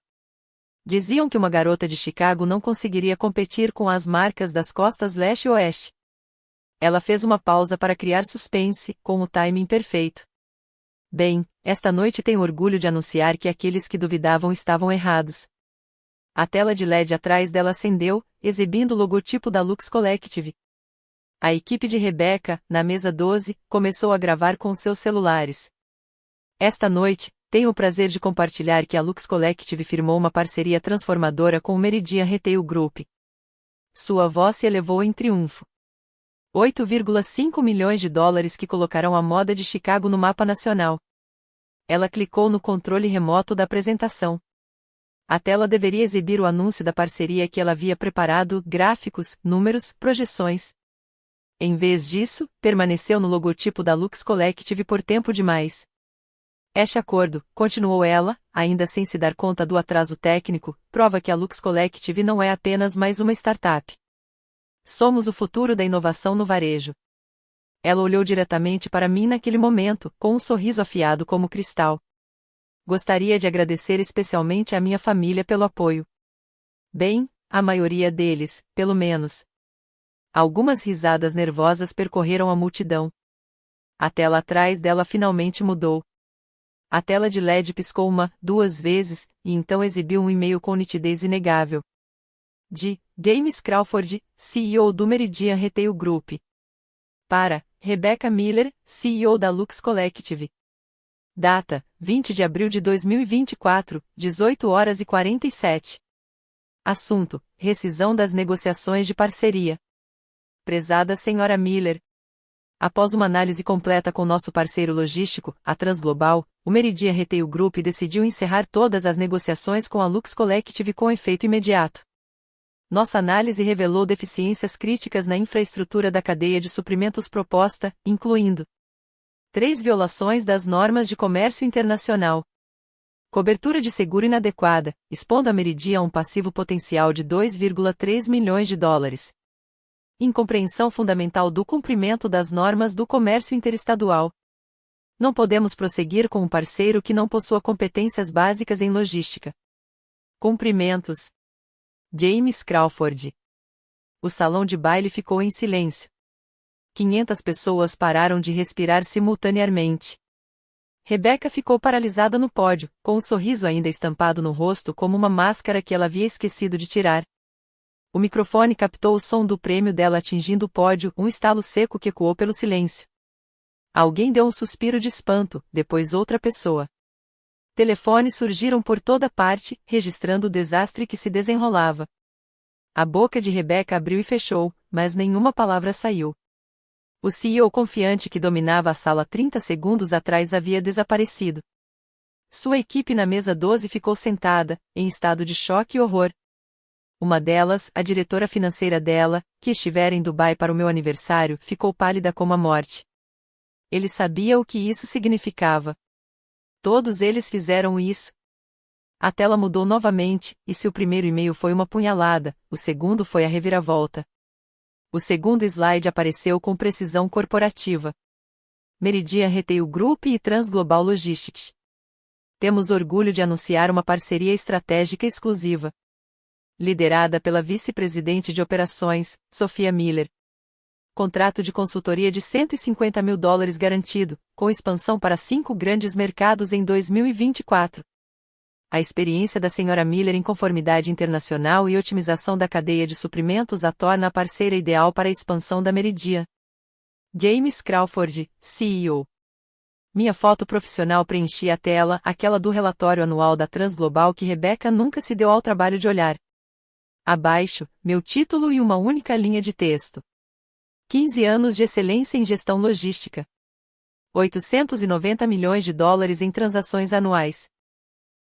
Diziam que uma garota de Chicago não conseguiria competir com as marcas das costas leste e oeste. Ela fez uma pausa para criar suspense, com o timing perfeito. Bem, esta noite tenho orgulho de anunciar que aqueles que duvidavam estavam errados. A tela de LED atrás dela acendeu, exibindo o logotipo da Lux Collective. A equipe de Rebeca, na mesa 12, começou a gravar com seus celulares. Esta noite, tenho o prazer de compartilhar que a Lux Collective firmou uma parceria transformadora com o Meridian Retail Group. Sua voz se elevou em triunfo. 8,5 milhões de dólares que colocarão a moda de Chicago no mapa nacional. Ela clicou no controle remoto da apresentação. A tela deveria exibir o anúncio da parceria que ela havia preparado, gráficos, números, projeções. Em vez disso, permaneceu no logotipo da Lux Collective por tempo demais. Este acordo, continuou ela, ainda sem se dar conta do atraso técnico, prova que a Lux Collective não é apenas mais uma startup. Somos o futuro da inovação no varejo. Ela olhou diretamente para mim naquele momento, com um sorriso afiado como cristal. Gostaria de agradecer especialmente à minha família pelo apoio. Bem, a maioria deles, pelo menos. Algumas risadas nervosas percorreram a multidão. A tela atrás dela finalmente mudou. A tela de LED piscou duas vezes, e então exibiu um e-mail com nitidez inegável. De James Crawford, CEO do Meridian Retail Group. Para Rebecca Miller, CEO da Lux Collective. Data: 20 de abril de 2024, 18h47. Assunto: rescisão das negociações de parceria. Prezada Senhora Miller. Após uma análise completa com nosso parceiro logístico, a Transglobal, o Meridian Retail Group decidiu encerrar todas as negociações com a Lux Collective com efeito imediato. Nossa análise revelou deficiências críticas na infraestrutura da cadeia de suprimentos proposta, incluindo 3 violações das normas de comércio internacional. Cobertura de seguro inadequada, expondo a Meridian a um passivo potencial de 2,3 milhões de dólares. Incompreensão fundamental do cumprimento das normas do comércio interestadual. Não podemos prosseguir com um parceiro que não possua competências básicas em logística. Cumprimentos. James Crawford. O salão de baile ficou em silêncio. 500 pessoas pararam de respirar simultaneamente. Rebecca ficou paralisada no pódio, com um sorriso ainda estampado no rosto como uma máscara que ela havia esquecido de tirar. O microfone captou o som do prêmio dela atingindo o pódio, um estalo seco que ecoou pelo silêncio. Alguém deu um suspiro de espanto, depois outra pessoa. Telefones surgiram por toda parte, registrando o desastre que se desenrolava. A boca de Rebecca abriu e fechou, mas nenhuma palavra saiu. O CEO confiante que dominava a sala 30 segundos atrás havia desaparecido. Sua equipe na mesa 12 ficou sentada, em estado de choque e horror. Uma delas, a diretora financeira dela, que estivera em Dubai para o meu aniversário, ficou pálida como a morte. Ele sabia o que isso significava. Todos eles fizeram isso. A tela mudou novamente, e se o primeiro e-mail foi uma punhalada, o segundo foi a reviravolta. O segundo slide apareceu com precisão corporativa. Meridian Retail Group e Transglobal Logistics. Temos orgulho de anunciar uma parceria estratégica exclusiva. Liderada pela vice-presidente de operações, Sophia Miller. Contrato de consultoria de $150 mil garantido, com expansão para 5 grandes mercados em 2024. A experiência da Sra. Miller em conformidade internacional e otimização da cadeia de suprimentos a torna a parceira ideal para a expansão da Meridian. James Crawford, CEO. Minha foto profissional preenchia a tela, aquela do relatório anual da Transglobal que Rebecca nunca se deu ao trabalho de olhar. Abaixo, meu título e uma única linha de texto. 15 anos de excelência em gestão logística. $890 milhões em transações anuais.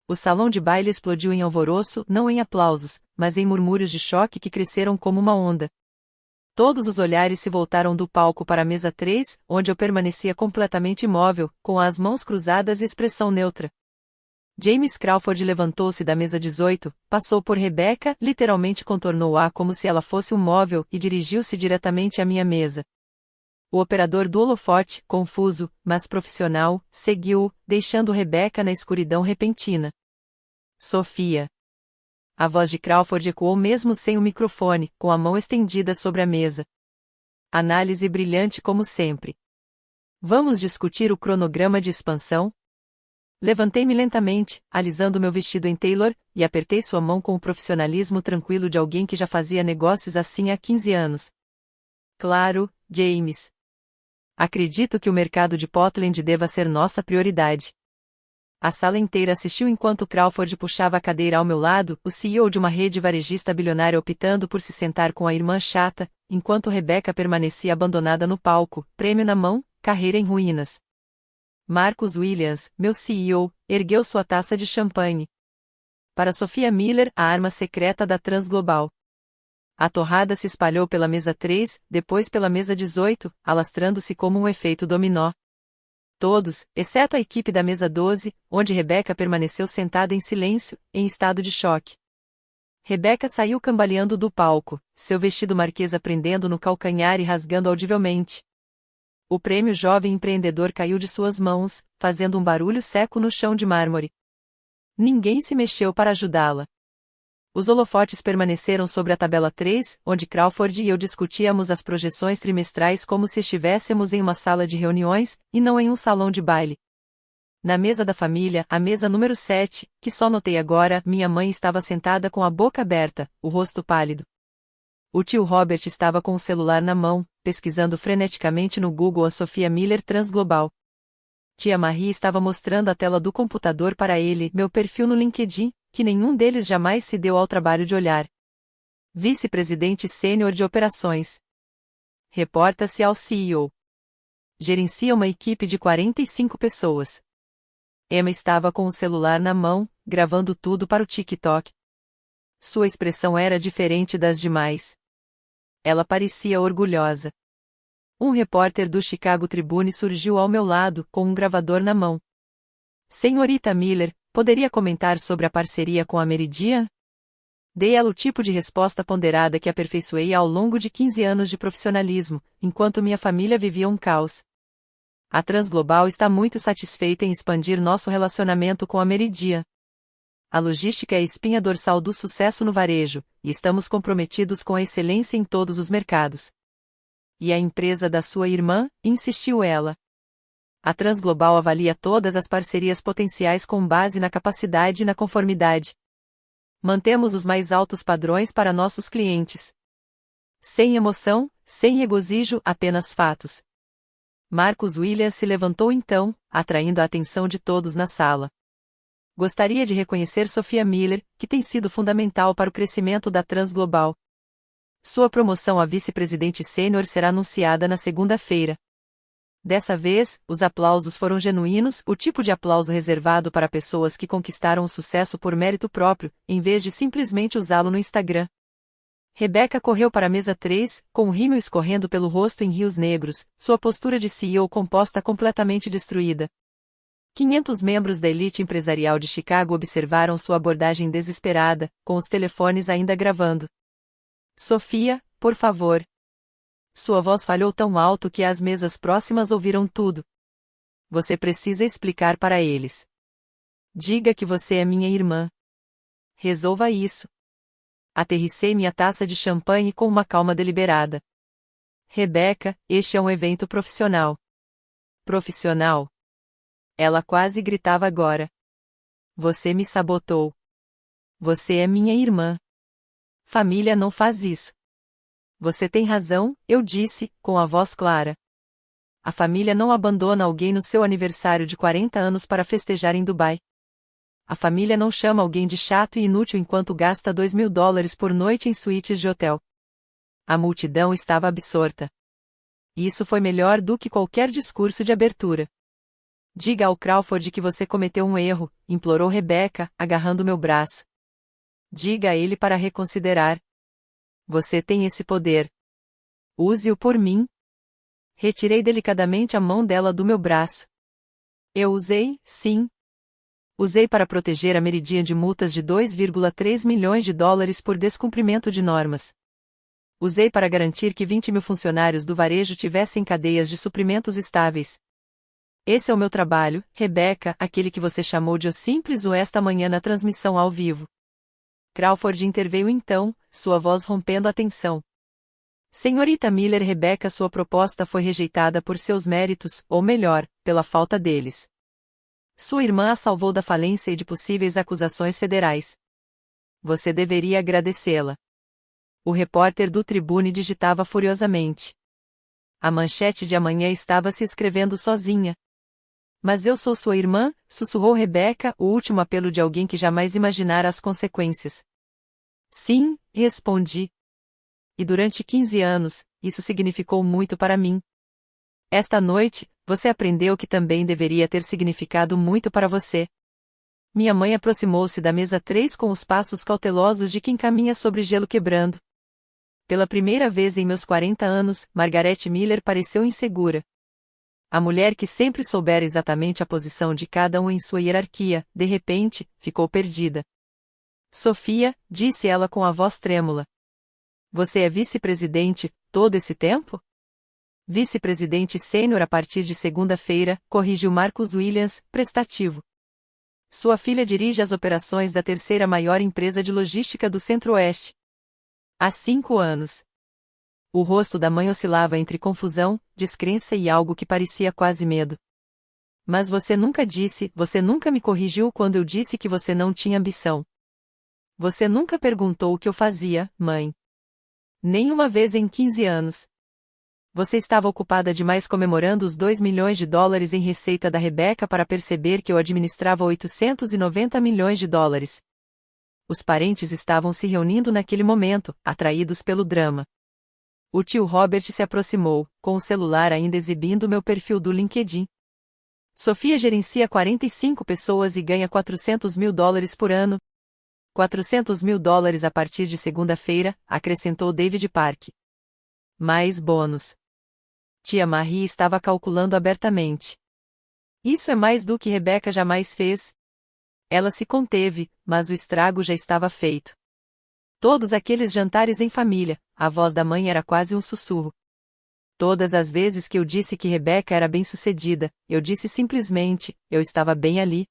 O salão de baile explodiu em alvoroço, não em aplausos, mas em murmúrios de choque que cresceram como uma onda. Todos os olhares se voltaram do palco para a mesa 3, onde eu permanecia completamente imóvel, com as mãos cruzadas e expressão neutra. James Crawford levantou-se da mesa 18, passou por Rebecca, literalmente contornou-a como se ela fosse um móvel e dirigiu-se diretamente à minha mesa. O operador do holofote, confuso, mas profissional, seguiu-o, deixando Rebecca na escuridão repentina. Sophia. A voz de Crawford ecoou mesmo sem o microfone, com a mão estendida sobre a mesa. Análise brilhante como sempre. Vamos discutir o cronograma de expansão? Levantei-me lentamente, alisando meu vestido em tailor, e apertei sua mão com o profissionalismo tranquilo de alguém que já fazia negócios assim há 15 anos. Claro, James. Acredito que o mercado de Portland deva ser nossa prioridade. A sala inteira assistiu enquanto Crawford puxava a cadeira ao meu lado, o CEO de uma rede varejista bilionária optando por se sentar com a irmã chata, enquanto Rebecca permanecia abandonada no palco, prêmio na mão, carreira em ruínas. Marcus Williams, meu CEO, ergueu sua taça de champanhe. Para Sophia Miller, a arma secreta da Transglobal. A torrada se espalhou pela mesa 3, depois pela mesa 18, alastrando-se como um efeito dominó. Todos, exceto a equipe da mesa 12, onde Rebecca permaneceu sentada em silêncio, em estado de choque. Rebecca saiu cambaleando do palco, seu vestido marquesa prendendo no calcanhar e rasgando audivelmente. O prêmio Jovem Empreendedor caiu de suas mãos, fazendo um barulho seco no chão de mármore. Ninguém se mexeu para ajudá-la. Os holofotes permaneceram sobre a tabela 3, onde Crawford e eu discutíamos as projeções trimestrais como se estivéssemos em uma sala de reuniões, e não em um salão de baile. Na mesa da família, a mesa número 7, que só notei agora, minha mãe estava sentada com a boca aberta, o rosto pálido. O tio Robert estava com o celular na mão, pesquisando freneticamente no Google a Sophia Miller Transglobal. Tia Marie estava mostrando a tela do computador para ele, meu perfil no LinkedIn, que nenhum deles jamais se deu ao trabalho de olhar. Vice-presidente sênior de operações. Reporta-se ao CEO. Gerencia uma equipe de 45 pessoas. Emma estava com o celular na mão, gravando tudo para o TikTok. Sua expressão era diferente das demais. Ela parecia orgulhosa. Um repórter do Chicago Tribune surgiu ao meu lado, com um gravador na mão. Senhorita Miller, poderia comentar sobre a parceria com a Meridian? Dei ela o tipo de resposta ponderada que aperfeiçoei ao longo de 15 anos de profissionalismo, enquanto minha família vivia um caos. A Transglobal está muito satisfeita em expandir nosso relacionamento com a Meridian. A logística é a espinha dorsal do sucesso no varejo, e estamos comprometidos com a excelência em todos os mercados. E a empresa da sua irmã, insistiu ela. A Transglobal avalia todas as parcerias potenciais com base na capacidade e na conformidade. Mantemos os mais altos padrões para nossos clientes. Sem emoção, sem regozijo, apenas fatos. Marcus Williams se levantou então, atraindo a atenção de todos na sala. Gostaria de reconhecer Sophia Miller, que tem sido fundamental para o crescimento da Transglobal. Sua promoção a vice-presidente sênior será anunciada na segunda-feira. Dessa vez, os aplausos foram genuínos, o tipo de aplauso reservado para pessoas que conquistaram o sucesso por mérito próprio, em vez de simplesmente usá-lo no Instagram. Rebecca correu para a mesa 3, com um rímel escorrendo pelo rosto em rios negros, sua postura de CEO composta completamente destruída. 500 membros da elite empresarial de Chicago observaram sua abordagem desesperada, com os telefones ainda gravando. Sophia, por favor. Sua voz falhou tão alto que as mesas próximas ouviram tudo. Você precisa explicar para eles. Diga que você é minha irmã. Resolva isso. Aterrissei minha taça de champanhe com uma calma deliberada. Rebecca, este é um evento profissional. Profissional? Ela quase gritava agora. Você me sabotou. Você é minha irmã. Família não faz isso. Você tem razão, eu disse, com a voz clara. A família não abandona alguém no seu aniversário de 40 anos para festejar em Dubai. A família não chama alguém de chato e inútil enquanto gasta $2.000 por noite em suítes de hotel. A multidão estava absorta. Isso foi melhor do que qualquer discurso de abertura. Diga ao Crawford que você cometeu um erro, implorou Rebecca, agarrando meu braço. Diga a ele para reconsiderar. Você tem esse poder. Use-o por mim. Retirei delicadamente a mão dela do meu braço. Eu usei, sim. Usei para proteger a Meridian de multas de $2,3 milhões por descumprimento de normas. Usei para garantir que 20 mil funcionários do varejo tivessem cadeias de suprimentos estáveis. Esse é o meu trabalho, Rebecca, aquele que você chamou de o simples ou esta manhã na transmissão ao vivo. Crawford interveio então, sua voz rompendo a tensão. Senhorita Miller, Rebecca, sua proposta foi rejeitada por seus méritos, ou melhor, pela falta deles. Sua irmã a salvou da falência e de possíveis acusações federais. Você deveria agradecê-la. O repórter do Tribune digitava furiosamente. A manchete de amanhã estava se escrevendo sozinha. Mas eu sou sua irmã, sussurrou Rebeca, o último apelo de alguém que jamais imaginara as consequências. Sim, respondi. E durante 15 anos, isso significou muito para mim. Esta noite, você aprendeu que também deveria ter significado muito para você. Minha mãe aproximou-se da mesa 3 com os passos cautelosos de quem caminha sobre gelo quebrando. Pela primeira vez em meus 40 anos, Margaret Miller pareceu insegura. A mulher que sempre soubera exatamente a posição de cada um em sua hierarquia, de repente, ficou perdida. Sofia, disse ela com a voz trêmula. Você é vice-presidente, todo esse tempo? Vice-presidente sênior a partir de segunda-feira, corrigiu Marcus Williams, prestativo. Sua filha dirige as operações da terceira maior empresa de logística do Centro-Oeste. Há 5 anos. O rosto da mãe oscilava entre confusão, descrença e algo que parecia quase medo. Mas você nunca me corrigiu quando eu disse que você não tinha ambição. Você nunca perguntou o que eu fazia, mãe. Nem uma vez em 15 anos. Você estava ocupada demais comemorando os $2 milhões em receita da Rebeca para perceber que eu administrava $890 milhões. Os parentes estavam se reunindo naquele momento, atraídos pelo drama. O tio Robert se aproximou, com o celular ainda exibindo meu perfil do LinkedIn. Sofia gerencia 45 pessoas e ganha $400 mil por ano. $400 mil a partir de segunda-feira, acrescentou David Park. Mais bônus. Tia Marie estava calculando abertamente. Isso é mais do que Rebeca jamais fez. Ela se conteve, mas o estrago já estava feito. Todos aqueles jantares em família, a voz da mãe era quase um sussurro. Todas as vezes que eu disse que Rebeca era bem-sucedida, eu disse simplesmente, eu estava bem ali.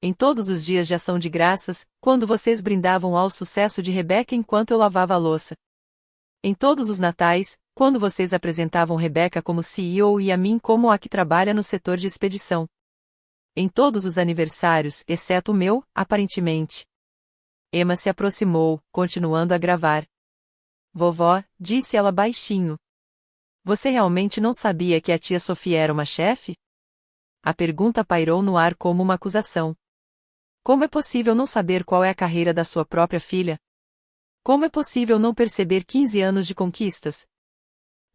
Em todos os dias de ação de graças, quando vocês brindavam ao sucesso de Rebeca enquanto eu lavava a louça. Em todos os natais, quando vocês apresentavam Rebeca como CEO e a mim como a que trabalha no setor de expedição. Em todos os aniversários, exceto o meu, aparentemente. Emma se aproximou, continuando a gravar. Vovó, disse ela baixinho. Você realmente não sabia que a tia Sofia era uma chefe? A pergunta pairou no ar como uma acusação. Como é possível não saber qual é a carreira da sua própria filha? Como é possível não perceber 15 anos de conquistas?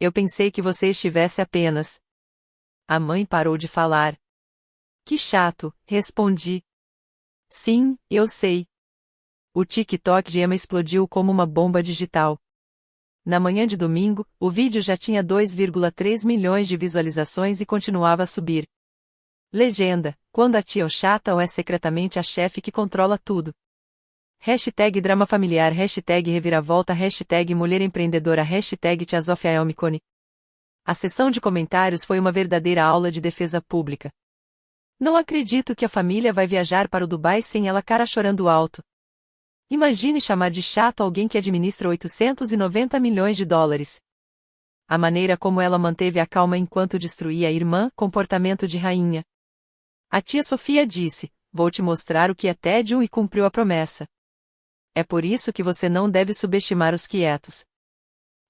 Eu pensei que você estivesse apenas. A mãe parou de falar. Que chato, respondi. Sim, eu sei. O TikTok de Emma explodiu como uma bomba digital. Na manhã de domingo, o vídeo já tinha 2,3 milhões de visualizações e continuava a subir. Legenda: quando a tia é chata ou é secretamente a chefe que controla tudo. Hashtag drama familiar, hashtag reviravolta, hashtag mulher empreendedora, hashtag tia Zofia Elmicone. A sessão de comentários foi uma verdadeira aula de defesa pública. Não acredito que a família vai viajar para o Dubai sem ela cara chorando alto. Imagine chamar de chato alguém que administra $890 milhões. A maneira como ela manteve a calma enquanto destruía a irmã, comportamento de rainha. A tia Sofia disse, vou te mostrar o que é tédio e cumpriu a promessa. É por isso que você não deve subestimar os quietos.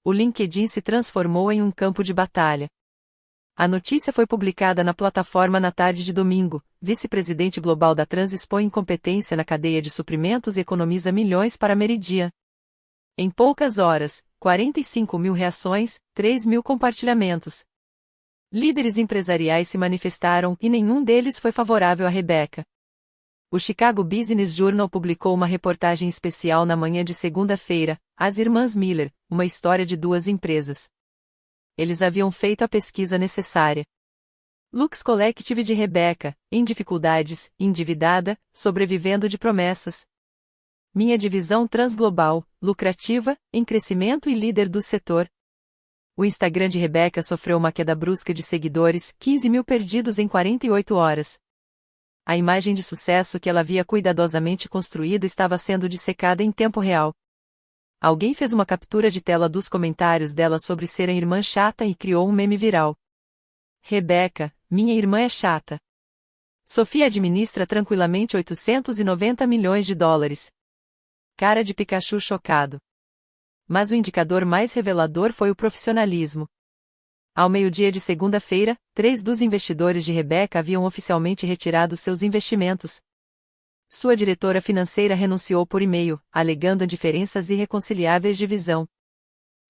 O LinkedIn se transformou em um campo de batalha. A notícia foi publicada na plataforma na tarde de domingo. Vice-presidente global da Trans expõe incompetência na cadeia de suprimentos e economiza milhões para Meridian. Em poucas horas, 45 mil reações, 3 mil compartilhamentos. Líderes empresariais se manifestaram e nenhum deles foi favorável a Rebeca. O Chicago Business Journal publicou uma reportagem especial na manhã de segunda-feira, As Irmãs Miller, uma história de 2 empresas. Eles haviam feito a pesquisa necessária. Lux Collective de Rebeca, em dificuldades, endividada, sobrevivendo de promessas. Minha divisão transglobal, lucrativa, em crescimento e líder do setor. O Instagram de Rebeca sofreu uma queda brusca de seguidores, 15 mil perdidos em 48 horas. A imagem de sucesso que ela havia cuidadosamente construído estava sendo dissecada em tempo real. Alguém fez uma captura de tela dos comentários dela sobre ser a irmã chata e criou um meme viral. Rebeca, minha irmã é chata. Sofia administra tranquilamente $890 milhões. Cara de Pikachu chocado. Mas o indicador mais revelador foi o profissionalismo. Ao meio-dia de segunda-feira, 3 dos investidores de Rebecca haviam oficialmente retirado seus investimentos. Sua diretora financeira renunciou por e-mail, alegando diferenças irreconciliáveis de visão.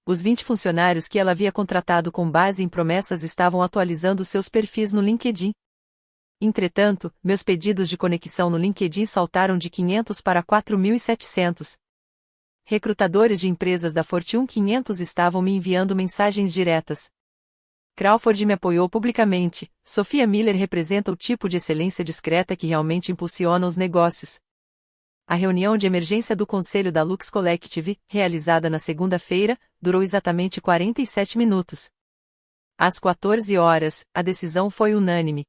Os 20 funcionários que ela havia contratado com base em promessas estavam atualizando seus perfis no LinkedIn. Entretanto, meus pedidos de conexão no LinkedIn saltaram de 500 para 4.700. Recrutadores de empresas da Fortune 500 estavam me enviando mensagens diretas. Crawford me apoiou publicamente. Sophia Miller representa o tipo de excelência discreta que realmente impulsiona os negócios. A reunião de emergência do Conselho da Lux Collective, realizada na segunda-feira, durou exatamente 47 minutos. Às 14 horas, a decisão foi unânime.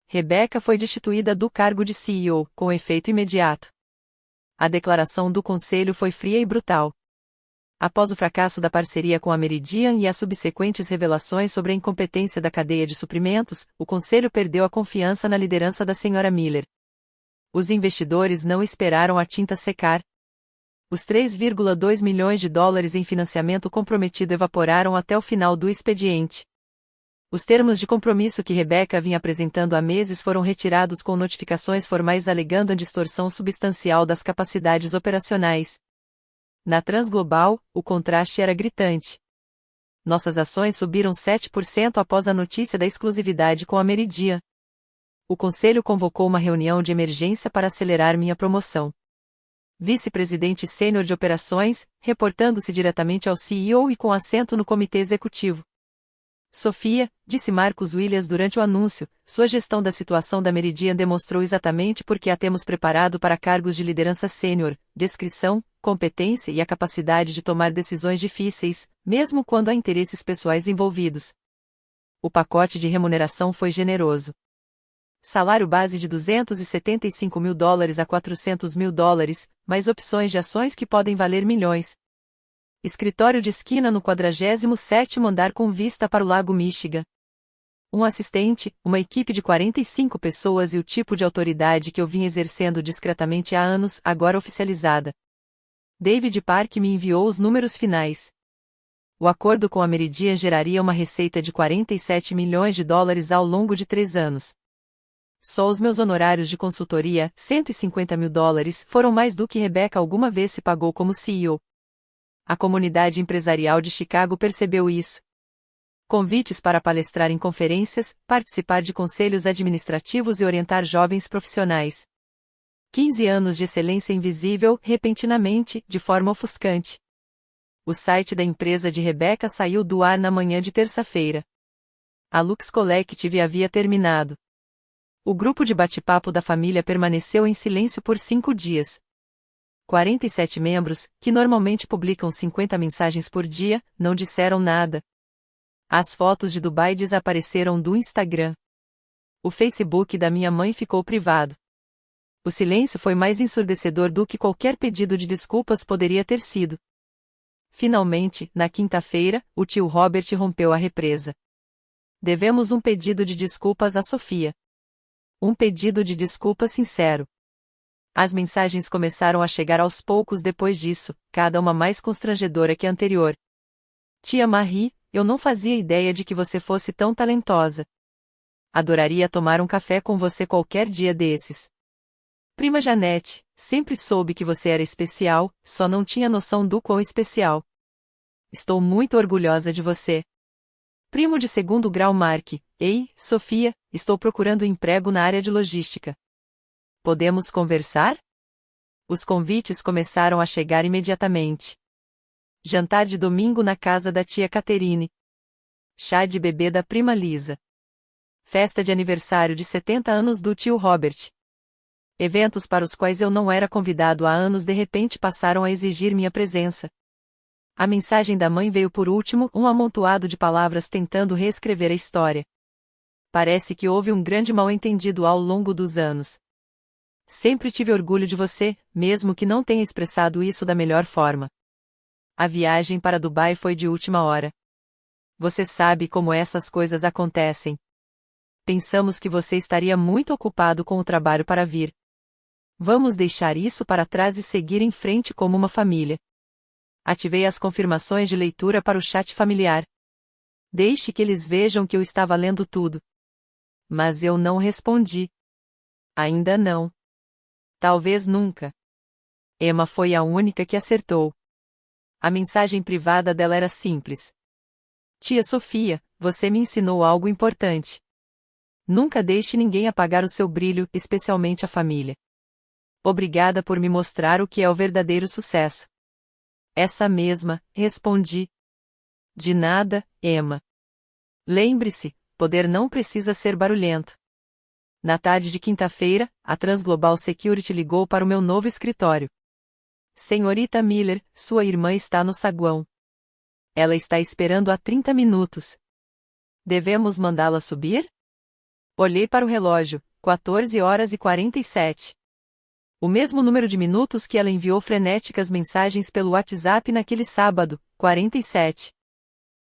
Rebecca foi destituída do cargo de CEO, com efeito imediato. A declaração do Conselho foi fria e brutal. Após o fracasso da parceria com a Meridian e as subsequentes revelações sobre a incompetência da cadeia de suprimentos, o Conselho perdeu a confiança na liderança da Sra. Miller. Os investidores não esperaram a tinta secar. Os 3,2 milhões de dólares em financiamento comprometido evaporaram até o final do expediente. Os termos de compromisso que Rebecca vinha apresentando há meses foram retirados com notificações formais alegando a distorção substancial das capacidades operacionais. Na Transglobal, o contraste era gritante. Nossas ações subiram 7% após a notícia da exclusividade com a Meridian. O conselho convocou uma reunião de emergência para acelerar minha promoção. Vice-presidente sênior de operações, reportando-se diretamente ao CEO e com assento no comitê executivo. Sophia, disse Marcus Williams durante o anúncio, sua gestão da situação da Meridian demonstrou exatamente por que a temos preparado para cargos de liderança sênior, descrição, competência e a capacidade de tomar decisões difíceis, mesmo quando há interesses pessoais envolvidos. O pacote de remuneração foi generoso. Salário base de $275 mil a $400 mil, mais opções de ações que podem valer milhões. Escritório de esquina no 47º andar com vista para o Lago Michigan. Um assistente, uma equipe de 45 pessoas e o tipo de autoridade que eu vim exercendo discretamente há anos, agora oficializada. David Park me enviou os números finais. O acordo com a Meridian geraria uma receita de $47 milhões ao longo de 3 anos. Só os meus honorários de consultoria, $150 mil, foram mais do que Rebecca alguma vez se pagou como CEO. A comunidade empresarial de Chicago percebeu isso. Convites para palestrar em conferências, participar de conselhos administrativos e orientar jovens profissionais. 15 anos de excelência invisível, repentinamente, de forma ofuscante. O site da empresa de Rebecca saiu do ar na manhã de terça-feira. A Lux Collective havia terminado. O grupo de bate-papo da família permaneceu em silêncio por 5 dias. 47 membros, que normalmente publicam 50 mensagens por dia, não disseram nada. As fotos de Dubai desapareceram do Instagram. O Facebook da minha mãe ficou privado. O silêncio foi mais ensurdecedor do que qualquer pedido de desculpas poderia ter sido. Finalmente, na quinta-feira, o tio Robert rompeu a represa. Devemos um pedido de desculpas a Sophia. Um pedido de desculpas sincero. As mensagens começaram a chegar aos poucos depois disso, cada uma mais constrangedora que a anterior. Tia Marie, eu não fazia ideia de que você fosse tão talentosa. Adoraria tomar um café com você qualquer dia desses. Prima Janete, sempre soube que você era especial, só não tinha noção do quão especial. Estou muito orgulhosa de você. Primo de segundo grau Mark, ei, Sophia, estou procurando emprego na área de logística. Podemos conversar? Os convites começaram a chegar imediatamente. Jantar de domingo na casa da tia Caterine. Chá de bebê da prima Lisa. Festa de aniversário de 70 anos do tio Robert. Eventos para os quais eu não era convidado há anos de repente passaram a exigir minha presença. A mensagem da mãe veio por último, um amontoado de palavras tentando reescrever a história. Parece que houve um grande mal-entendido ao longo dos anos. Sempre tive orgulho de você, mesmo que não tenha expressado isso da melhor forma. A viagem para Dubai foi de última hora. Você sabe como essas coisas acontecem. Pensamos que você estaria muito ocupado com o trabalho para vir. Vamos deixar isso para trás e seguir em frente como uma família. Ativei as confirmações de leitura para o chat familiar. Deixe que eles vejam que eu estava lendo tudo. Mas eu não respondi. Ainda não. Talvez nunca. Emma foi a única que acertou. A mensagem privada dela era simples. Tia Sofia, você me ensinou algo importante. Nunca deixe ninguém apagar o seu brilho, especialmente a família. Obrigada por me mostrar o que é o verdadeiro sucesso. Essa mesma, respondi. De nada, Emma. Lembre-se, poder não precisa ser barulhento. Na tarde de quinta-feira, a Transglobal Security ligou para o meu novo escritório. Senhorita Miller, sua irmã está no saguão. Ela está esperando há 30 minutos. Devemos mandá-la subir? Olhei para o relógio, 14 horas e 47. O mesmo número de minutos que ela enviou frenéticas mensagens pelo WhatsApp naquele sábado, 47.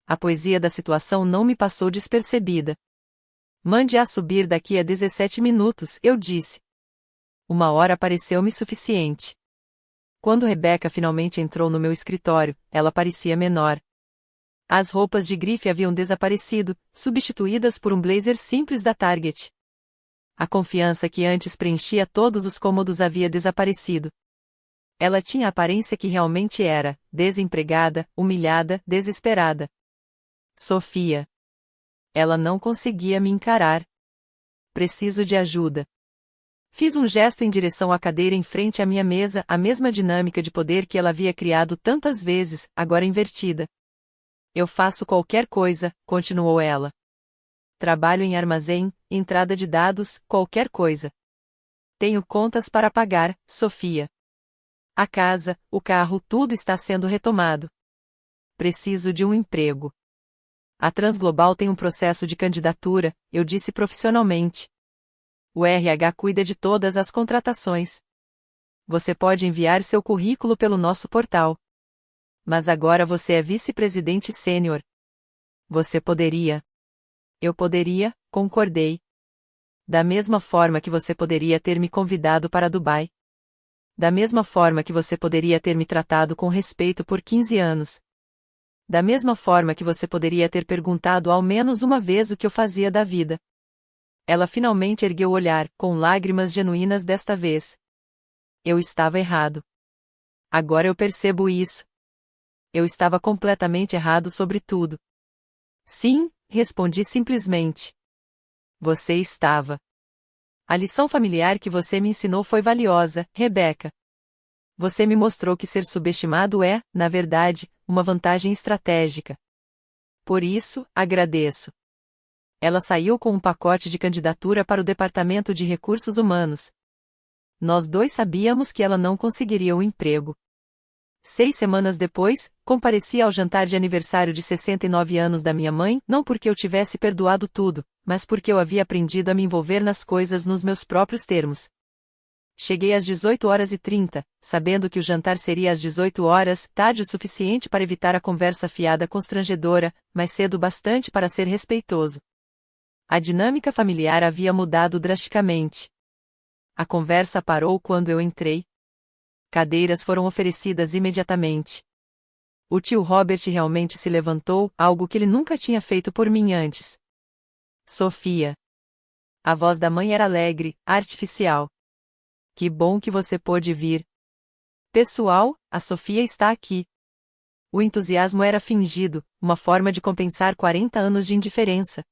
A poesia da situação não me passou despercebida. Mande-a subir daqui a 17 minutos, eu disse. 1 hora pareceu-me suficiente. Quando Rebecca finalmente entrou no meu escritório, ela parecia menor. As roupas de grife haviam desaparecido, substituídas por um blazer simples da Target. A confiança que antes preenchia todos os cômodos havia desaparecido. Ela tinha a aparência que realmente era, desempregada, humilhada, desesperada. Sofia. Ela não conseguia me encarar. Preciso de ajuda. Fiz um gesto em direção à cadeira em frente à minha mesa, a mesma dinâmica de poder que ela havia criado tantas vezes, agora invertida. Eu faço qualquer coisa, continuou ela. Trabalho em armazém, entrada de dados, qualquer coisa. Tenho contas para pagar, Sofia. A casa, o carro, tudo está sendo retomado. Preciso de um emprego. A Transglobal tem um processo de candidatura, eu disse profissionalmente. O RH cuida de todas as contratações. Você pode enviar seu currículo pelo nosso portal. Mas agora você é vice-presidente sênior. Você poderia. Eu poderia, concordei. Da mesma forma que você poderia ter me convidado para Dubai. Da mesma forma que você poderia ter me tratado com respeito por 15 anos. Da mesma forma que você poderia ter perguntado ao menos uma vez o que eu fazia da vida. Ela finalmente ergueu o olhar, com lágrimas genuínas desta vez. Eu estava errado. Agora eu percebo isso. Eu estava completamente errado sobre tudo. Sim, respondi simplesmente. Você estava. A lição familiar que você me ensinou foi valiosa, Rebecca. Você me mostrou que ser subestimado é, na verdade, uma vantagem estratégica. Por isso, agradeço. Ela saiu com um pacote de candidatura para o Departamento de Recursos Humanos. Nós dois sabíamos que ela não conseguiria o emprego. 6 semanas depois, compareci ao jantar de aniversário de 69 anos da minha mãe, não porque eu tivesse perdoado tudo, mas porque eu havia aprendido a me envolver nas coisas nos meus próprios termos. Cheguei às 18h30, sabendo que o jantar seria às 18 horas, tarde o suficiente para evitar a conversa fiada constrangedora, mas cedo bastante para ser respeitoso. A dinâmica familiar havia mudado drasticamente. A conversa parou quando eu entrei. Cadeiras foram oferecidas imediatamente. O tio Robert realmente se levantou, algo que ele nunca tinha feito por mim antes. Sofia. A voz da mãe era alegre, artificial. Que bom que você pôde vir. Pessoal, a Sofia está aqui. O entusiasmo era fingido, uma forma de compensar 40 anos de indiferença.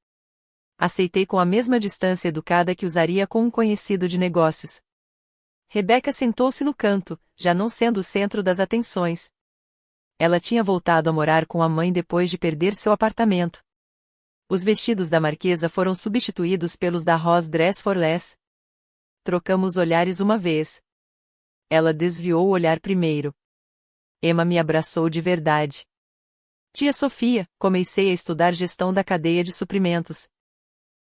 Aceitei com a mesma distância educada que usaria com um conhecido de negócios. Rebecca sentou-se no canto, já não sendo o centro das atenções. Ela tinha voltado a morar com a mãe depois de perder seu apartamento. Os vestidos da marquesa foram substituídos pelos da Ross Dress for Less. Trocamos olhares uma vez. Ela desviou o olhar primeiro. Emma me abraçou de verdade. Tia Sofia, comecei a estudar gestão da cadeia de suprimentos.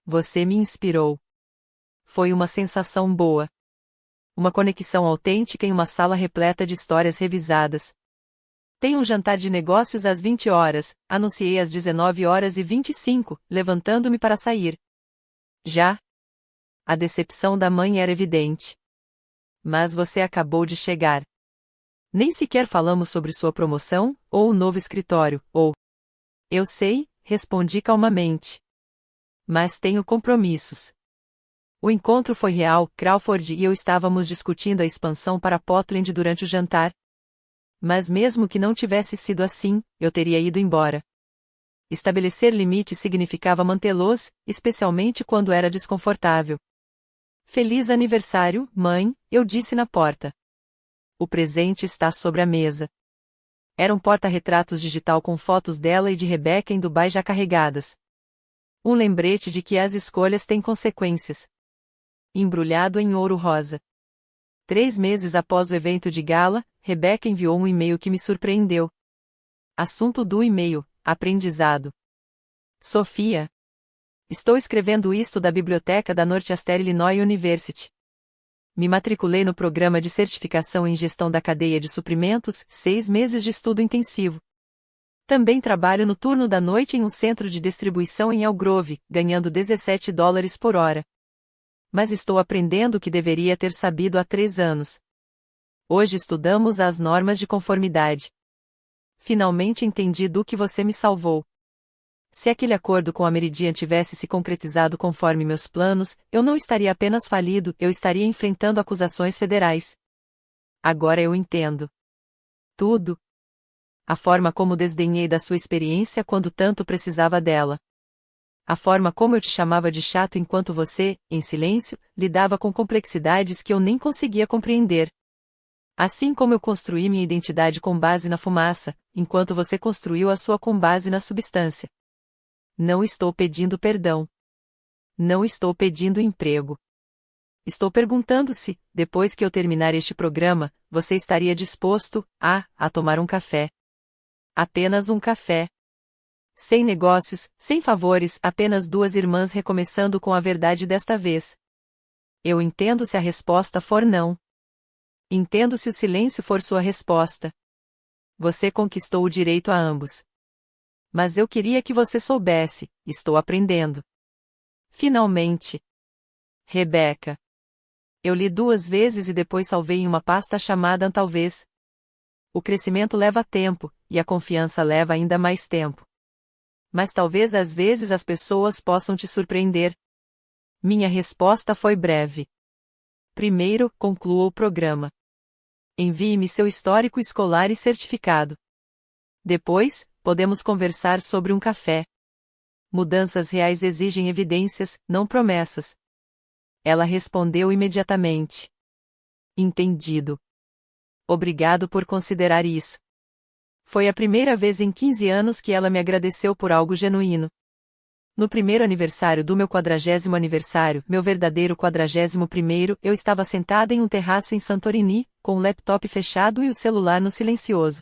Você me inspirou. Foi uma sensação boa. Uma conexão autêntica em uma sala repleta de histórias revisadas. Tem um jantar de negócios às 20 horas, anunciei às 19h25, levantando-me para sair. Já? A decepção da mãe era evidente. Mas você acabou de chegar. Nem sequer falamos sobre sua promoção, ou o novo escritório, ou... Eu sei, respondi calmamente. Mas tenho compromissos. O encontro foi real, Crawford e eu estávamos discutindo a expansão para Portland durante o jantar. Mas mesmo que não tivesse sido assim, eu teria ido embora. Estabelecer limites significava mantê-los, especialmente quando era desconfortável. Feliz aniversário, mãe, eu disse na porta. O presente está sobre a mesa. Era um porta-retratos digital com fotos dela e de Rebecca em Dubai já carregadas. Um lembrete de que as escolhas têm consequências. Embrulhado em ouro rosa. 3 meses após o evento de gala, Rebecca enviou um e-mail que me surpreendeu. Assunto do e-mail: aprendizado. Sofia. Estou escrevendo isto da biblioteca da Northeastern Illinois University. Me matriculei no programa de certificação em gestão da cadeia de suprimentos, 6 meses de estudo intensivo. Também trabalho no turno da noite em um centro de distribuição em Elk Grove, ganhando $17 por hora. Mas estou aprendendo o que deveria ter sabido há 3 anos. Hoje estudamos as normas de conformidade. Finalmente entendi do que você me salvou. Se aquele acordo com a Meridian tivesse se concretizado conforme meus planos, eu não estaria apenas falido, eu estaria enfrentando acusações federais. Agora eu entendo. Tudo. A forma como desdenhei da sua experiência quando tanto precisava dela. A forma como eu te chamava de chato enquanto você, em silêncio, lidava com complexidades que eu nem conseguia compreender. Assim como eu construí minha identidade com base na fumaça, enquanto você construiu a sua com base na substância. Não estou pedindo perdão. Não estou pedindo emprego. Estou perguntando se, depois que eu terminar este programa, você estaria disposto a tomar um café. Apenas um café. Sem negócios, sem favores, apenas 2 irmãs recomeçando com a verdade desta vez. Eu entendo se a resposta for não. Entendo se o silêncio for sua resposta. Você conquistou o direito a ambos. Mas eu queria que você soubesse, estou aprendendo. Finalmente. Rebecca. Eu li 2 vezes e depois salvei em uma pasta chamada Talvez. O crescimento leva tempo, e a confiança leva ainda mais tempo. Mas talvez às vezes as pessoas possam te surpreender. Minha resposta foi breve. Primeiro, conclua o programa. Envie-me seu histórico escolar e certificado. Depois, podemos conversar sobre um café. Mudanças reais exigem evidências, não promessas. Ela respondeu imediatamente. Entendido. Obrigado por considerar isso. Foi a primeira vez em 15 anos que ela me agradeceu por algo genuíno. No primeiro aniversário do meu 40º aniversário, meu verdadeiro 41º, eu estava sentada em um terraço em Santorini, com o laptop fechado e o celular no silencioso.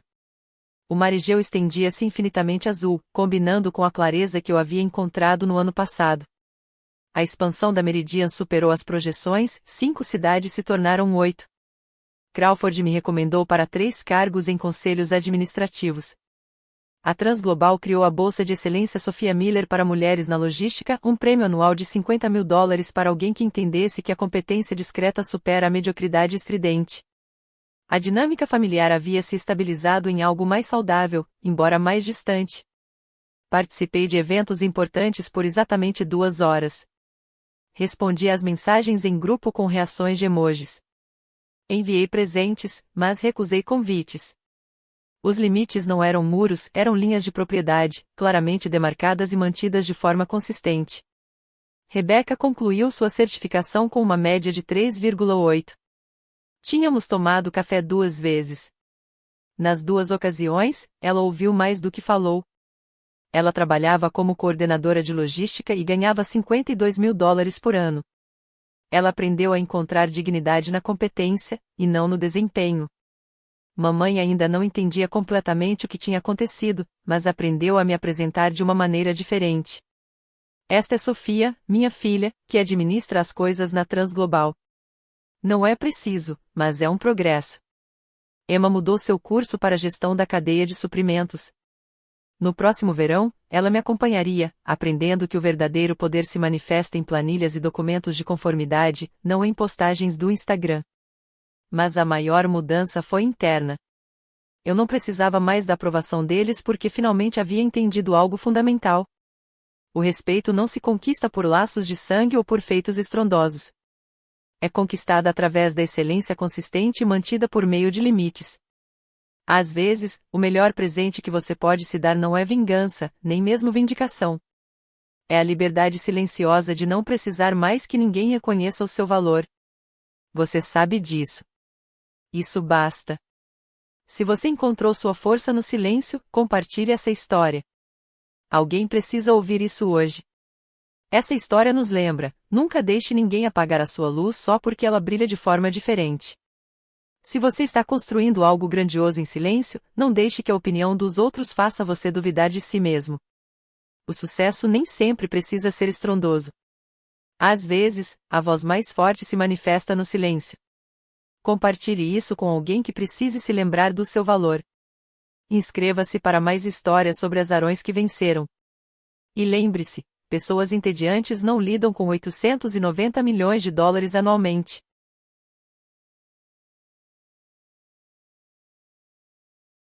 O Marigel estendia-se infinitamente azul, combinando com a clareza que eu havia encontrado no ano passado. A expansão da Meridian superou as projeções, 5 cidades se tornaram 8. Crawford me recomendou para 3 cargos em conselhos administrativos. A Transglobal criou a Bolsa de Excelência Sophia Miller para mulheres na logística, um prêmio anual de $50 mil para alguém que entendesse que a competência discreta supera a mediocridade estridente. A dinâmica familiar havia se estabilizado em algo mais saudável, embora mais distante. Participei de eventos importantes por exatamente 2 horas. Respondi às mensagens em grupo com reações de emojis. Enviei presentes, mas recusei convites. Os limites não eram muros, eram linhas de propriedade, claramente demarcadas e mantidas de forma consistente. Rebecca concluiu sua certificação com uma média de 3,8. Tínhamos tomado café 2 vezes. Nas 2 ocasiões, ela ouviu mais do que falou. Ela trabalhava como coordenadora de logística e ganhava $52 mil por ano. Ela aprendeu a encontrar dignidade na competência, e não no desempenho. Mamãe ainda não entendia completamente o que tinha acontecido, mas aprendeu a me apresentar de uma maneira diferente. Esta é Sofia, minha filha, que administra as coisas na Transglobal. Não é preciso, mas é um progresso. Emma mudou seu curso para gestão da cadeia de suprimentos. No próximo verão, ela me acompanharia, aprendendo que o verdadeiro poder se manifesta em planilhas e documentos de conformidade, não em postagens do Instagram. Mas a maior mudança foi interna. Eu não precisava mais da aprovação deles porque finalmente havia entendido algo fundamental. O respeito não se conquista por laços de sangue ou por feitos estrondosos. É conquistada através da excelência consistente e mantida por meio de limites. Às vezes, o melhor presente que você pode se dar não é vingança, nem mesmo vindicação. É a liberdade silenciosa de não precisar mais que ninguém reconheça o seu valor. Você sabe disso. Isso basta. Se você encontrou sua força no silêncio, compartilhe essa história. Alguém precisa ouvir isso hoje. Essa história nos lembra: nunca deixe ninguém apagar a sua luz só porque ela brilha de forma diferente. Se você está construindo algo grandioso em silêncio, não deixe que a opinião dos outros faça você duvidar de si mesmo. O sucesso nem sempre precisa ser estrondoso. Às vezes, a voz mais forte se manifesta no silêncio. Compartilhe isso com alguém que precise se lembrar do seu valor. Inscreva-se para mais histórias sobre azarões que venceram. E lembre-se, pessoas entediantes não lidam com 890 milhões de dólares anualmente.